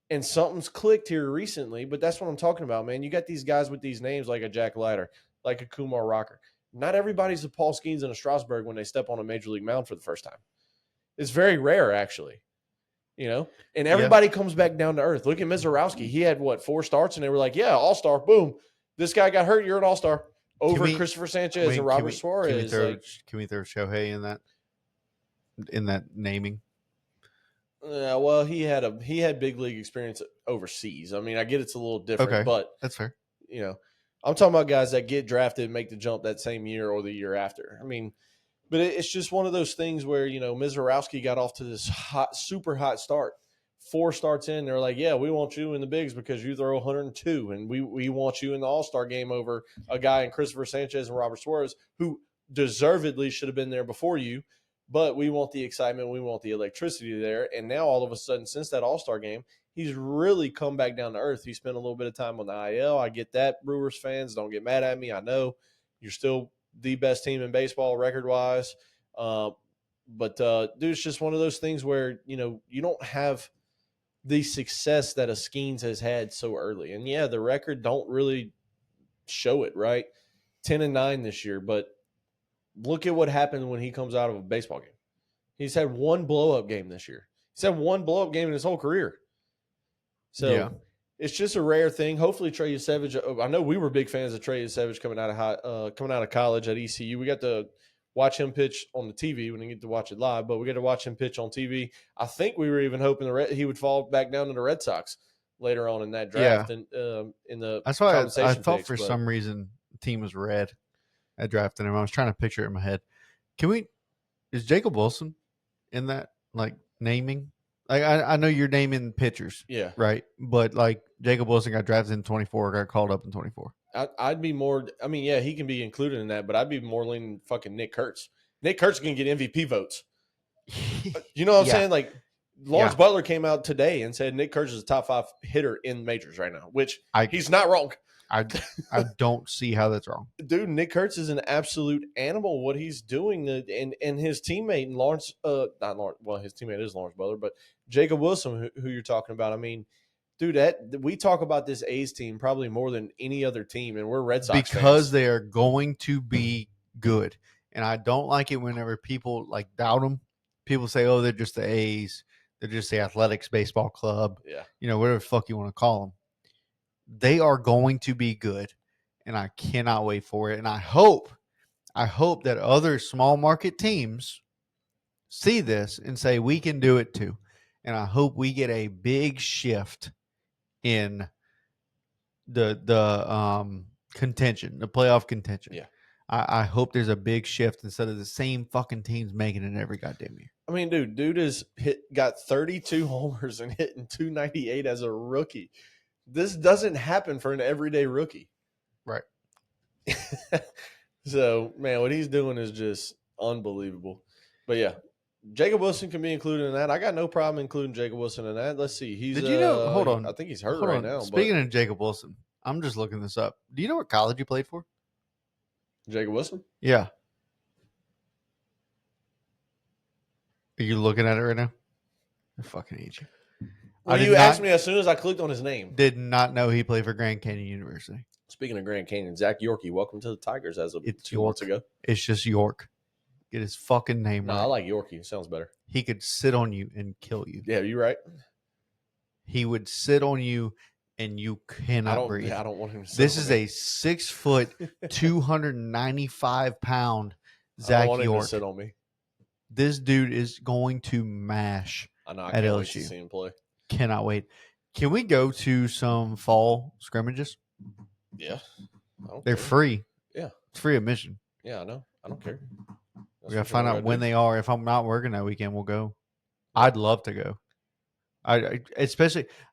And something's clicked here recently, but that's what I'm talking about, man. You got these guys with these names like a Jack Leiter, like a Kumar Rocker. Not everybody's a Paul Skeens and a Strasburg when they step on a major league mound for the first time. It's very rare, actually. You know? And everybody comes back down to earth. Look at Mizorowski. He had, 4 starts, and they were like, yeah, all-star, boom. This guy got hurt, you're an all-star. Over Christopher Sanchez and Robert Suarez. Can we throw Shohei in that naming? Well, he had big league experience overseas. I mean, I get it's a little different, but that's fair. You know, I'm talking about guys that get drafted and make the jump that same year or the year after. I mean, but it's just one of those things where, Mizorowski got off to this super hot start. 4 starts in, they're like, yeah, we want you in the bigs because you throw 102, and we want you in the All-Star game over a guy in Christopher Sanchez and Robert Suarez who deservedly should have been there before you. But we want the excitement. We want the electricity there. And now all of a sudden, since that All-Star game, he's really come back down to earth. He spent a little bit of time on the IL. I get that, Brewers fans. Don't get mad at me. I know you're still the best team in baseball record-wise. But dude, it's just one of those things where, you don't have the success that a Skeens has had so early. And, yeah, the record don't really show it, right? 10-9 this year, but look at what happened when he comes out of a baseball game. He's had 1 blow-up game this year. He's had 1 blow-up game in his whole career. So It's just a rare thing. Hopefully Trey Savage. I know we were big fans of Trey Savage coming out of college at ECU. We got to watch him pitch on the TV. We didn't get to watch it live, but we got to watch him pitch on TV. I think we were even hoping he would fall back down to the Red Sox later on in that draft. Yeah. And in the that's why I thought for some reason the team was red at drafting him. I was trying to picture it in my head. Is Jacob Wilson in that naming? I know you're naming pitchers, yeah, right? But Jacob Wilson got drafted in 24, got called up in 24. I'd be more. I mean, yeah, he can be included in that, but I'd be more leaning fucking Nick Kurtz. Nick Kurtz can get MVP votes. You know what I'm saying? Lawrence Butler came out today and said Nick Kurtz is a top 5 hitter in majors right now, which he's not wrong. I don't see how that's wrong. Dude, Nick Kurtz is an absolute animal. What he's doing, and his teammate Lawrence, not Lawrence. Well, his teammate is Lawrence Butler, but Jacob Wilson, who you're talking about. I mean, dude, we talk about this A's team probably more than any other team, and we're Red Sox because fans. They are going to be good, and I don't like it whenever people doubt them. People say, "Oh, they're just the A's. They're just the Athletics Baseball Club. Yeah. Whatever the fuck you want to call them. They are going to be good, and I cannot wait for it. And I hope that other small market teams see this and say we can do it too. And I hope we get a big shift in the contention, the playoff contention. Yeah. I hope there's a big shift instead of the same fucking teams making it every goddamn year. I mean, dude has got 32 homers and hitting 298 as a rookie. This doesn't happen for an everyday rookie. Right. So, man, what he's doing is just unbelievable. But yeah, Jacob Wilson can be included in that. I got no problem including Jacob Wilson in that. Let's see. He's Did you know? Hold on. I think he's hurt right now. Speaking of Jacob Wilson, I'm just looking this up. Do you know what college he played for? Jacob Wilson? Yeah. Are you looking at it right now? I fucking hate you. Well, you asked me as soon as I clicked on his name. Did not know he played for Grand Canyon University. Speaking of Grand Canyon, Zach Yorkie, welcome to the Tigers as of It's 2 months ago. It's just York. Get his fucking name right. I like Yorkie. It sounds better. He could sit on you and kill you. Yeah, you're right. He would sit on you and you cannot breathe. Yeah, I don't want him to sit This on is me. a 6 foot, 295 pound Zach I don't want him York. to sit on me. This dude is going to mash I know. I at can't LSU. wait to see him play. Cannot wait. Can we go to some fall scrimmages? Yeah. They're free. Yeah. It's free admission. Yeah, I know. I don't care. We got to find out when they are. If I'm not working that weekend, we'll go. I'd love to go. I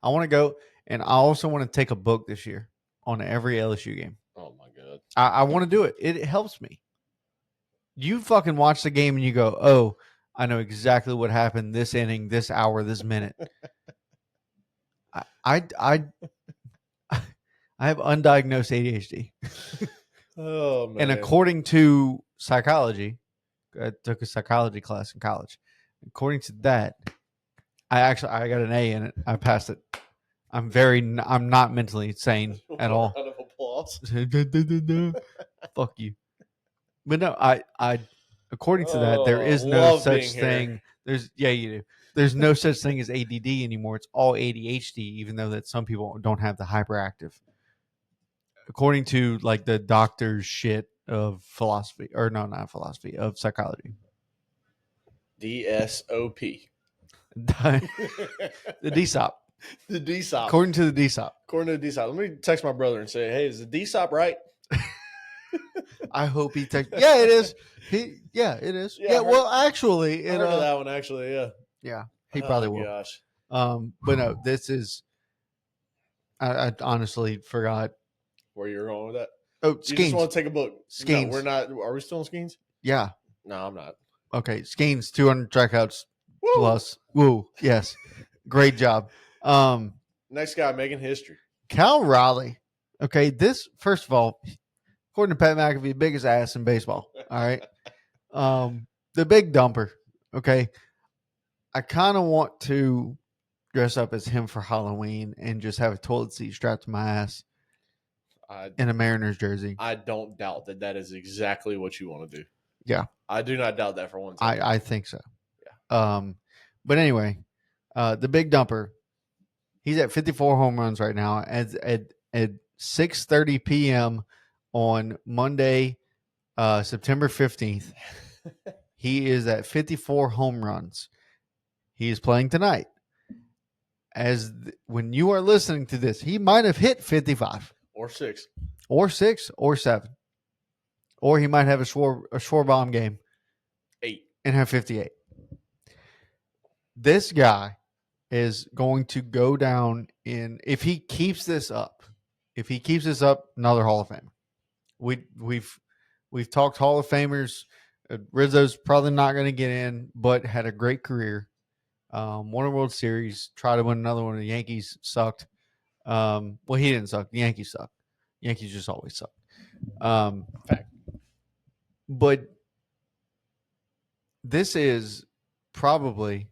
want to go, and I also want to take a book this year on every LSU game. Oh, my God. I want to do it. It helps me. You fucking watch the game and you go, oh, I know exactly what happened this inning, this hour, this minute. I have undiagnosed ADHD. Oh, man. And according to psychology, I took a psychology class in college. According to that, I got an A in it. I passed it. I'm not mentally sane at all. Round of applause. Fuck you. But no, I according to that, there is no such thing. You do. There's no such thing as ADD anymore. It's all ADHD, even though that some people don't have the hyperactive. According to like the doctor's shit of philosophy, or no, not philosophy, of psychology. DSOP. The DSOP. The DSOP. According to the DSOP. According to the DSOP. Let me text my brother and say, hey, is the DSOP right? I hope he texts. Yeah, it is. It is. Yeah, well, actually, I heard of that one. Actually, yeah. Yeah, he probably will. Gosh. But no, this is. I honestly forgot Where you're going with that? Oh, You Skeens. just want to take a book? Skeens. No, we're not. Are we still on Skeens? Yeah. No, I'm not. Okay, Skeens 200 strikeouts Woo! plus. Woo! Yes, great job. Next guy making history. Cal Raleigh. Okay, this first of all, according to Pat McAfee, biggest ass in baseball. All right, the big dumper. Okay, I kind of want to dress up as him for Halloween and just have a toilet seat strapped to my ass in a Mariners jersey. I don't doubt that is exactly what you want to do. Yeah, I do not doubt that for one second. I think so. Yeah. But anyway, the big dumper. He's at 54 home runs right now. At 6:30 p.m. on Monday, September 15th, he is at 54 home runs. He is playing tonight. When you are listening to this, he might have hit 55 or 6 or 6 or 7, or he might have a Schwarber game 8 and have 58. This guy is going to go down if he keeps this up. If he keeps this up, another Hall of Famer. We've talked Hall of Famers. Rizzo's probably not going to get in, but had a great career. Won a World Series. Tried to win another one. The Yankees sucked. Well, he didn't suck. The Yankees sucked. Yankees just always suck. Fact. But this is probably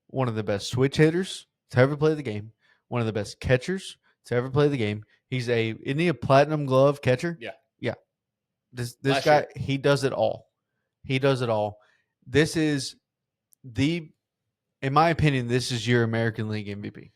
one of the best switch hitters to ever play the game. One of the best catchers to ever play the game. Isn't he a platinum glove catcher? Yeah. Yeah. This guy, he does it all. He does it all. This is the In my opinion, this is your American League MVP.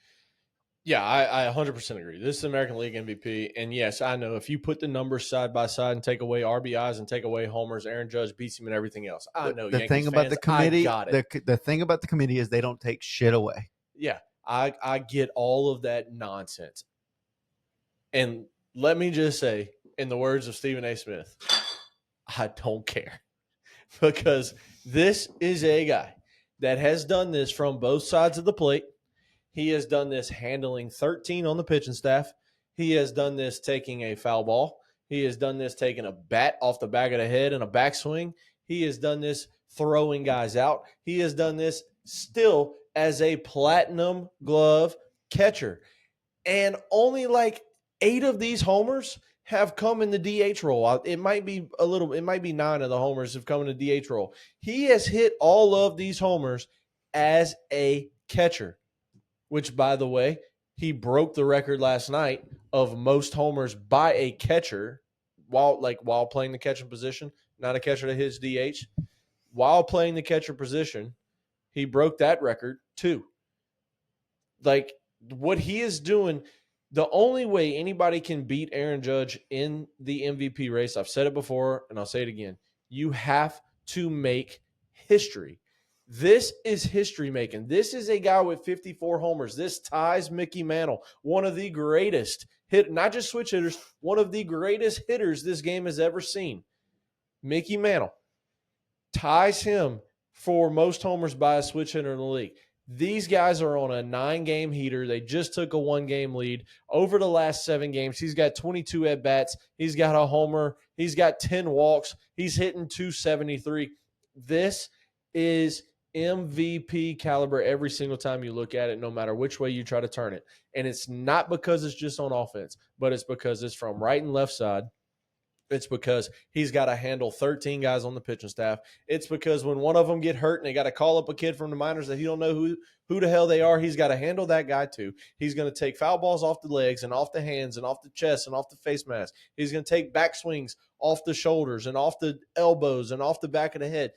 Yeah, I 100% agree. This is American League MVP. And yes, I know if you put the numbers side by side and take away RBIs and take away homers, Aaron Judge beats him in everything else. I know, The Yankees thing about fans, the committee, I got it. the thing about the committee is they don't take shit away. Yeah, I get all of that nonsense. And let me just say, in the words of Stephen A. Smith, I don't care. Because this is a guy that has done this from both sides of the plate. He has done this handling 13 on the pitching staff. He has done this taking a foul ball. He has done this taking a bat off the back of the head and a backswing. He has done this throwing guys out. He has done this still as a platinum glove catcher. And only like 8 of these homers have come in the DH role. It might be 9 of the homers have come in the DH role. He has hit all of these homers as a catcher, which, by the way, he broke the record last night of most homers by a catcher while playing the catching position, not a catcher that hits DH. While playing the catcher position, he broke that record too. Like, what he is doing, the only way anybody can beat Aaron Judge in the MVP race, I've said it before and I'll say it again, you have to make history. This is history making. This is a guy with 54 homers. This ties Mickey Mantle, one of the greatest not just switch hitters, one of the greatest hitters this game has ever seen. Mickey Mantle ties him for most homers by a switch hitter in the league. These guys are on a 9-game heater. They just took a 1-game lead. Over the last 7 games, he's got 22 at-bats. He's got a homer. He's got 10 walks. He's hitting 273. This is MVP caliber every single time you look at it, no matter which way you try to turn it. And it's not because it's just on offense, but it's because it's from right and left side. It's because he's got to handle 13 guys on the pitching staff. It's because when one of them get hurt and they got to call up a kid from the minors that he don't know who the hell they are, he's got to handle that guy too. He's going to take foul balls off the legs and off the hands and off the chest and off the face mask. He's going to take back swings off the shoulders and off the elbows and off the back of the head.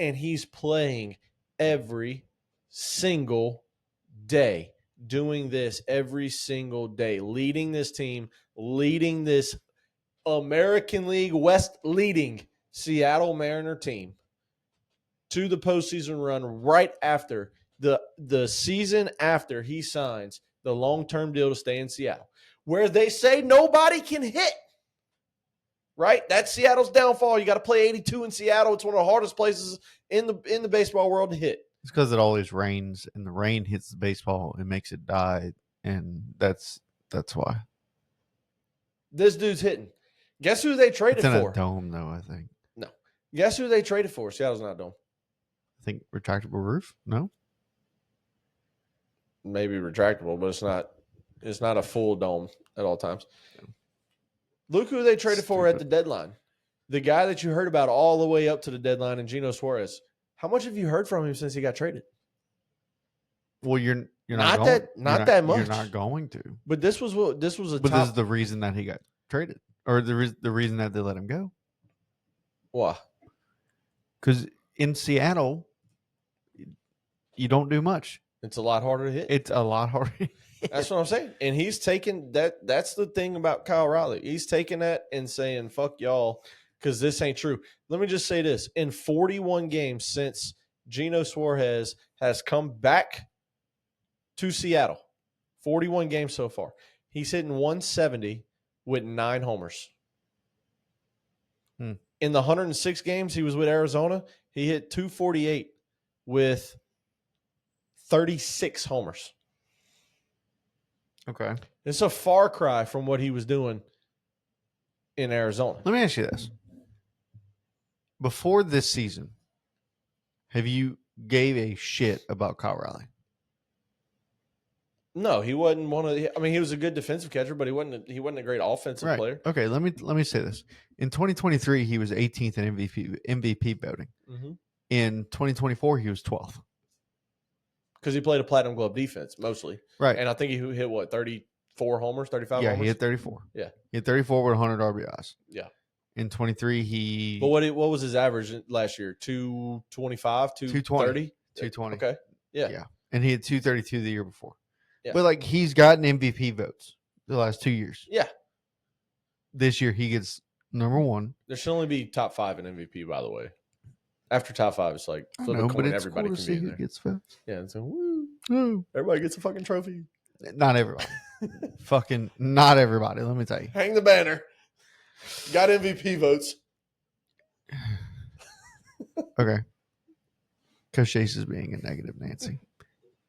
And he's playing every single day, doing this every single day, leading this team, leading this American League West leading Seattle Mariner team to the postseason run right after the season after he signs the long-term deal to stay in Seattle, where they say nobody can hit. Right? That's Seattle's downfall. You got to play 82 in Seattle. It's one of the hardest places in the baseball world to hit. It's because it always rains, and the rain hits the baseball and makes it die, and that's why. This dude's hitting. Guess who they traded It's in for? a dome, though, I think. No. Guess who they traded for? Seattle's not a dome. I think retractable roof? No? Maybe retractable, but it's not a full dome at all times. Yeah. Look who they traded for at the deadline. The guy that you heard about all the way up to the deadline, and Gino Suarez. How much have you heard from him since he got traded? Well, you're not going, that much. You're not going to. But this was a this is the reason that he got traded, or the reason that they let him go. Why? Because in Seattle, you don't do much. It's a lot harder to hit. It's a lot harder. That's what I'm saying. And he's taking that. That's the thing about Kyle Riley. He's taking that and saying, fuck y'all, because this ain't true. Let me just say this. In 41 games since Gino Suarez has come back to Seattle, 41 games so far, he's hitting 170 with 9 homers. In the 106 games he was with Arizona, he hit 248 with 36 homers. Okay. It's a far cry from what he was doing in Arizona. Let me ask you this. Before this season, have you gave a shit about Kyle Riley? No, he wasn't one of the, I mean, he was a good defensive catcher, but he wasn't a great offensive player. Okay, let me say this. In 2023, he was 18th in MVP voting. Mm-hmm. In 2024, he was 12th. Because he played a platinum glove defense mostly. Right. And I think he hit, 34 homers, 35 homers? Yeah, he hit 34. Yeah. He hit 34 with 100 RBIs. Yeah. In 23, he... But what was his average last year? 225, 230? 220. Okay. Yeah. And he had 232 the year before. Yeah. But like he's gotten MVP votes the last 2 years. Yeah. This year he gets number 1. There should only be top 5 in MVP, by the way. After top 5, it's like I flip a know, coin, but it's everybody cool to can be see in who there. gets votes. Yeah, it's like, woo. Woo. Everybody gets a fucking trophy. Not everybody. Fucking not everybody, let me tell you. Hang the banner. Got MVP votes. Okay. Coach Chase is being a negative Nancy.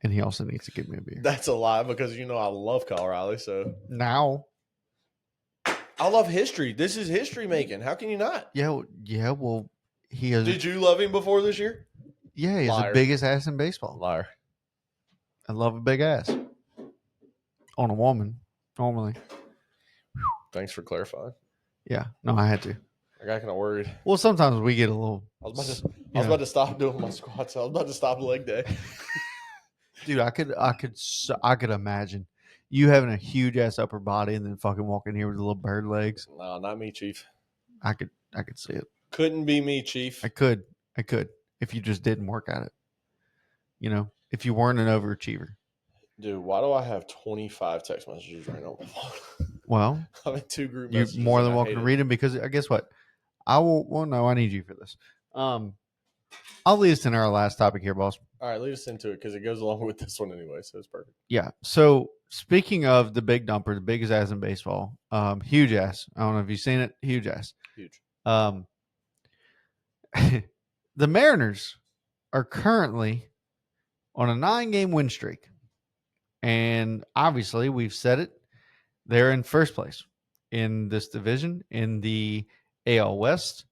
And he also needs to give me a beer. That's a lie because you know I love Kyle Riley. So Now. I love history. This is history making. How can you not? Yeah, well, he has. Did you love him before this year? Yeah, he's Liar. the biggest ass in baseball. Liar. I love a big ass. On a woman, normally. Thanks for clarifying. Yeah, no, I had to. I got kind of worried. Well, sometimes we get a little. I was about to stop doing my squats. I was about to stop leg day. Dude, I could imagine you having a huge ass upper body and then fucking walking here with little bird legs. No, not me, Chief. I could see it. Couldn't be me, Chief. I could if you just didn't work at it. You know, if you weren't an overachiever. Dude, why do I have 25 text messages right now? Well, I'm in 2 group you're messages. more than welcome to read them because guess what? I will. Well, no, I need you for this. I'll lead us into our last topic here, boss. All right, lead us into it because it goes along with this one anyway, so it's perfect. Yeah. So speaking of the big dumper, the biggest ass in baseball, huge ass. I don't know if you've seen it. Huge ass. Huge. The Mariners are currently on a 9-game win streak, and obviously we've said it. They're in first place in this division in the AL West.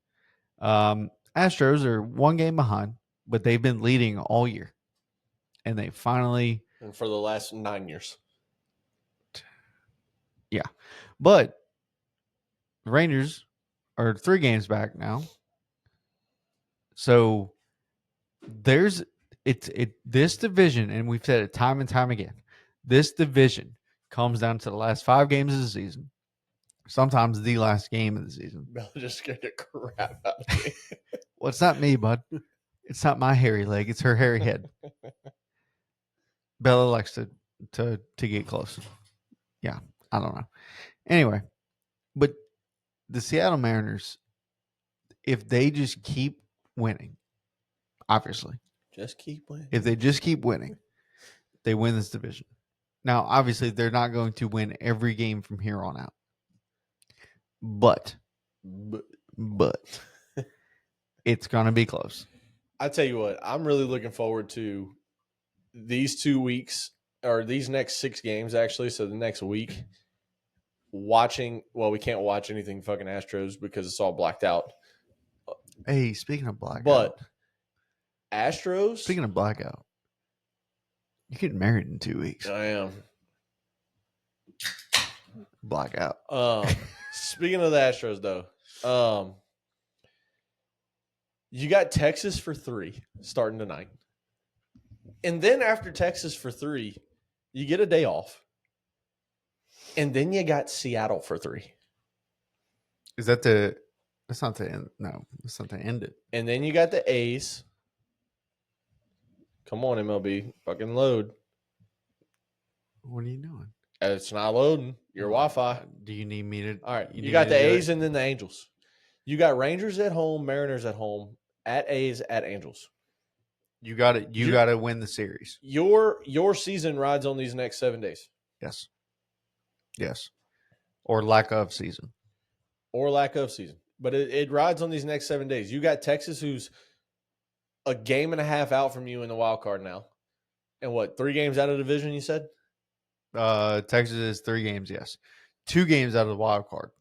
Astros are 1 game behind, but they've been leading all year. And they finally. And for the last 9 years. Yeah. But the Rangers are 3 games back now. So this division, and we've said it time and time again, this division comes down to the last 5 games of the season. Sometimes the last game of the season. Bella just scared the crap out of me. Well, it's not me, bud. It's not my hairy leg. It's her hairy head. Bella likes to get close. Yeah, I don't know. Anyway, but the Seattle Mariners, if they just keep winning, obviously. Just keep winning. If they just keep winning, they win this division. Now, obviously, they're not going to win every game from here on out. But it's going to be close. I tell you what, I'm really looking forward to these 2 weeks or these next 6 games, actually. So the next week, watching. Well, we can't watch anything fucking Astros because it's all blacked out. Hey, speaking of blackout. But Astros. Speaking of blackout, you're getting married in 2 weeks. I am. Blackout. Speaking of the Astros, though, you got Texas for 3 starting tonight. And then after Texas for 3, you get a day off. And then you got Seattle for 3. Is that that's not the end? No, that's not the end it. And then you got the A's. Come on, MLB. Fucking load. What are you doing? It's not loading. Your Wi-Fi. Do you need me to? All right. You got the A's and then the Angels. You got Rangers at home, Mariners at home, at A's, at Angels. You got it. You got to win the series. Your season rides on these next 7 days. Yes. Or lack of season. But it rides on these next 7 days. You got Texas, who's a game and a half out from you in the wild card now. And what, 3 games out of the division, you said? Texas is 3 games, yes. 2 games out of the wild card.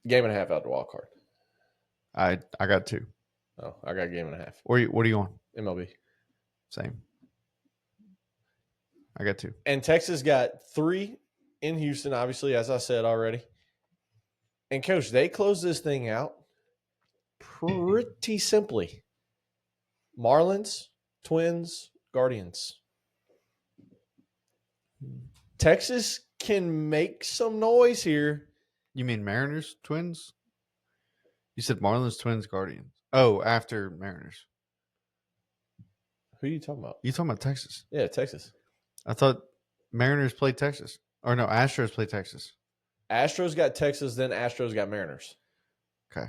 Game and a half out of the wild card. I got 2. Oh, I got a game and a half. What are you on? MLB. Same. I got 2. And Texas got 3 in Houston, obviously, as I said already. And, Coach, they closed this thing out pretty simply. Marlins, Twins, Guardians. Texas can make some noise here. You mean Mariners, Twins? You said Marlins, Twins, Guardians. Oh, after Mariners. Who are you talking about? You talking about Texas? Yeah, Texas. I thought Mariners played Texas, or no, Astros played Texas. Astros got Texas, then Astros got Mariners. Okay.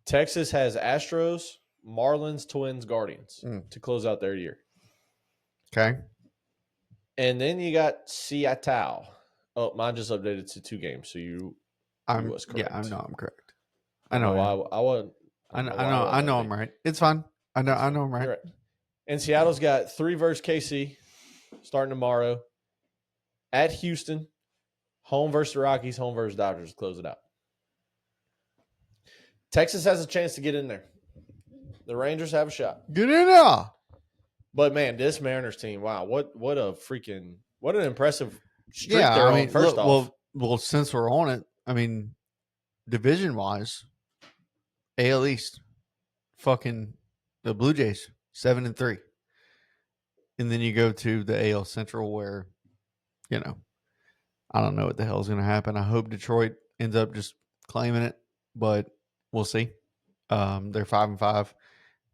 Texas has Astros, Marlins, Twins, Guardians to close out their year. Okay. And then you got Seattle. Oh, mine just updated to 2 games, so you was correct. Yeah, I know I'm correct. I know I wasn't. I know I'm right. It's fine. I know I'm right. You're right. And Seattle's got 3 versus KC starting tomorrow. At Houston, home versus the Rockies, home versus Dodgers to close it out. Texas has a chance to get in there. The Rangers have a shot. Get in there. But man, this Mariners team, wow, what an impressive streak they're on. First off, well, since we're on it, I mean, division wise, AL East, fucking the Blue Jays 7-3, and then you go to the AL Central where, I don't know what the hell is going to happen. I hope Detroit ends up just claiming it, but we'll see. They're 5-5.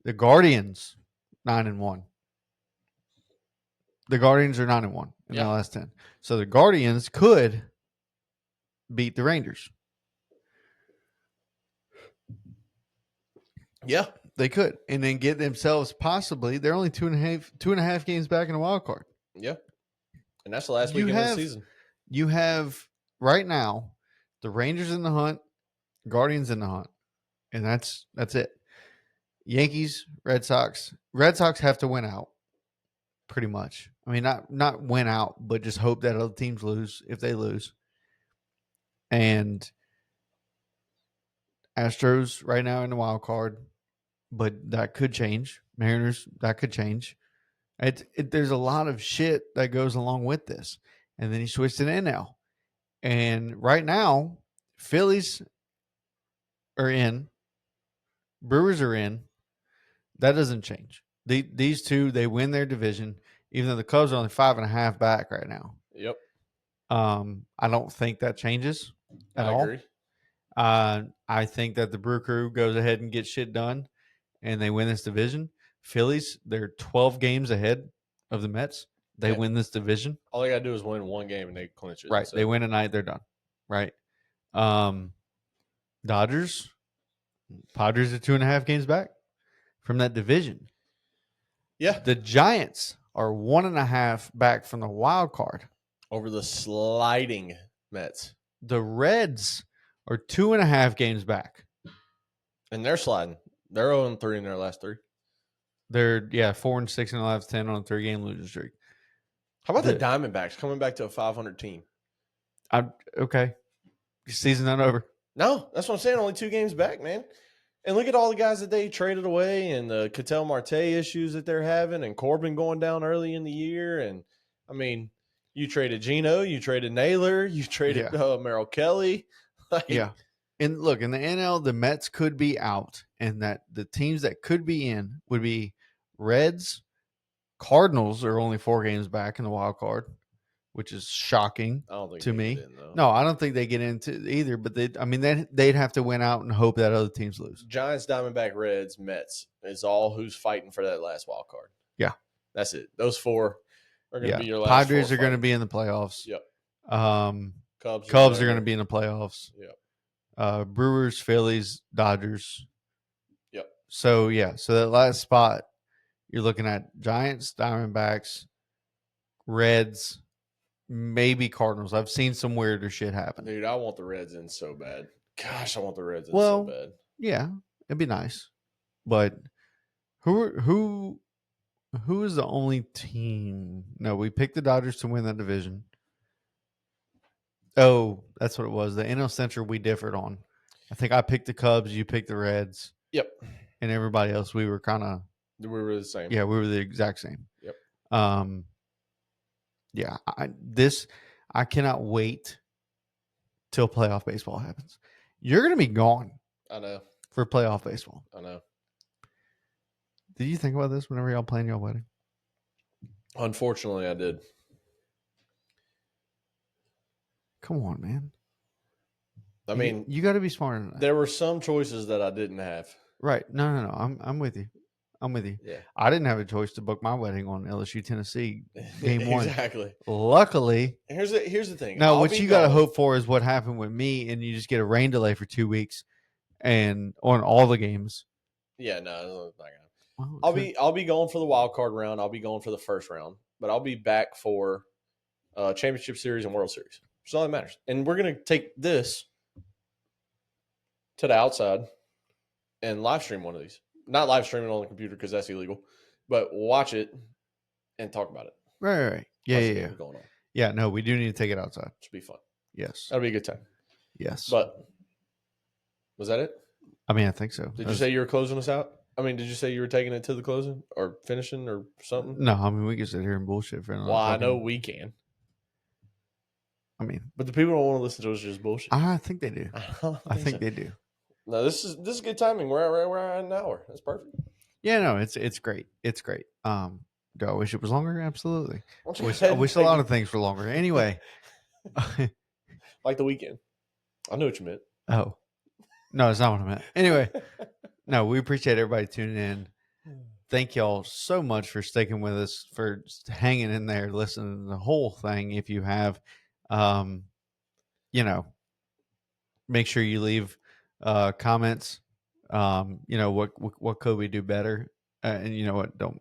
The Guardians 9-1. The Guardians are 9-1 in the last 10. So the Guardians could beat the Rangers. Yeah, they could, and then get themselves possibly. They're only two and a half games back in the wild card. Yeah, and that's the last weekend of the season. You have right now the Rangers in the hunt, Guardians in the hunt, and that's it. Yankees, Red Sox. Red Sox have to win out, pretty much. I mean, not win out, but just hope that other teams lose if they lose. And Astros right now in the wild card, but that could change. Mariners, that could change. There's a lot of shit that goes along with this. And then he switched to NL. And right now, Phillies are in. Brewers are in. That doesn't change. These two, they win their division, even though the Cubs are only 5.5 back right now. Yep. I don't think that changes at all. I agree. I think that the Brew Crew goes ahead and gets shit done, and they win this division. Phillies, they're 12 games ahead of the Mets. They win this division. All they got to do is win one game, and they clinch it. Right. So. They win a night, they're done. Right. Dodgers, Padres are 2.5 games back from that division. Yeah. The Giants are 1.5 back from the wild card. Over the sliding Mets. The Reds are 2.5 games back. And they're sliding. They're 0-3 in their last 3. They're 4-6 in the last 10 on a 3-game losing streak. How about the Diamondbacks coming back to a 500 team? Okay. Season not over. No, that's what I'm saying. Only 2 games back, man. And look at all the guys that they traded away and the Ketel Marte issues that they're having and Corbin going down early in the year. And, I mean, you traded Gino, you traded Naylor, you traded Merrill Kelly. And look, in the NL, the Mets could be out, and that the teams that could be in would be Reds. Cardinals are only 4 games back in the wild card, which is shocking to me. No, I don't think they get into either, but they'd have to win out and hope that other teams lose. Giants, Diamondback, Reds, Mets is all who's fighting for that last wild card. Yeah. That's it. Those 4 are going to be your last Padres are going to be in the playoffs. Yep. Cubs are going to be in the playoffs. Yep. Brewers, Phillies, Dodgers. Yep. So that last spot, you're looking at Giants, Diamondbacks, Reds, maybe Cardinals. I've seen some weirder shit happen. Dude, I want the Reds in so bad. Gosh, I want the Reds in so bad. Yeah, it'd be nice. But who is the only team? No, we picked the Dodgers to win that division. Oh, that's what it was. The NL Central we differed on. I think I picked the Cubs, you picked the Reds. Yep. And everybody else, we were kind of... We were the same. Yeah, we were the exact same. Yep. I cannot wait till playoff baseball happens. You're going to be gone. I know. For playoff baseball. I know. Did you think about this whenever y'all planned your wedding? Unfortunately, I did. Come on, man. I mean, you got to be smart enough. There were some choices that I didn't have. Right. No. I'm with you. I'm with you. Yeah. I didn't have a choice to book my wedding on LSU Tennessee game one. Exactly. Luckily, Here's the thing. no, I'll what be you got to gone. hope for is what happened with me, and you just get a rain delay for 2 weeks, and on all the games. Yeah, no, it's not gonna. Well, I'll be going for the wild card round. I'll be going for the first round, but I'll be back for championship series and World Series. That's all that matters. And we're gonna take this to the outside and live stream one of these. Not live streaming on the computer because that's illegal, but watch it and talk about it. right. Yeah, As the yeah, game's yeah. going on. Yeah, no, we do need to take it outside. Should be fun. Yes. That'll be a good time. Yes. But was that it? I mean, I think so. Did you say you were closing us out? I mean, did you say you were taking it to the closing or finishing or something? No, I mean, we can sit here and bullshit for another. Well, I know we can. I mean, but the people don't want to listen to us just bullshit. I think they do. I think so. they do. No, this is good timing. We're at an hour. That's perfect. Yeah, no, it's great. It's great. Do I wish it was longer? Absolutely. I wish a lot of things were longer. Anyway, like the weekend. I know what you meant. Oh, no, that's not what I meant. Anyway, no, we appreciate everybody tuning in. Thank y'all so much for sticking with us, for hanging in there, listening to the whole thing. If you have, make sure you leave comments. What could we do better? And you know what? Don't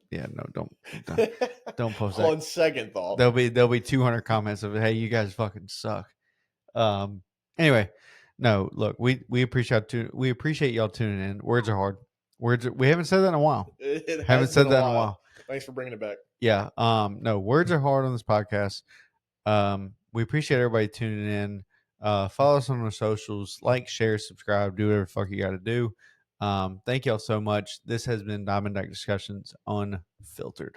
post that. On second thought, there'll be 200 comments of, hey, you guys fucking suck. Anyway, no, look, we appreciate y'all tuning in. Words are hard. We haven't said that in a while. Haven't said that in a while. Thanks for bringing it back. Yeah. No, words are hard on this podcast. We appreciate everybody tuning in. Follow us on our socials, like, share, subscribe, do whatever the fuck you got to do. Thank y'all so much. This has been Diamond Deck Discussions Unfiltered.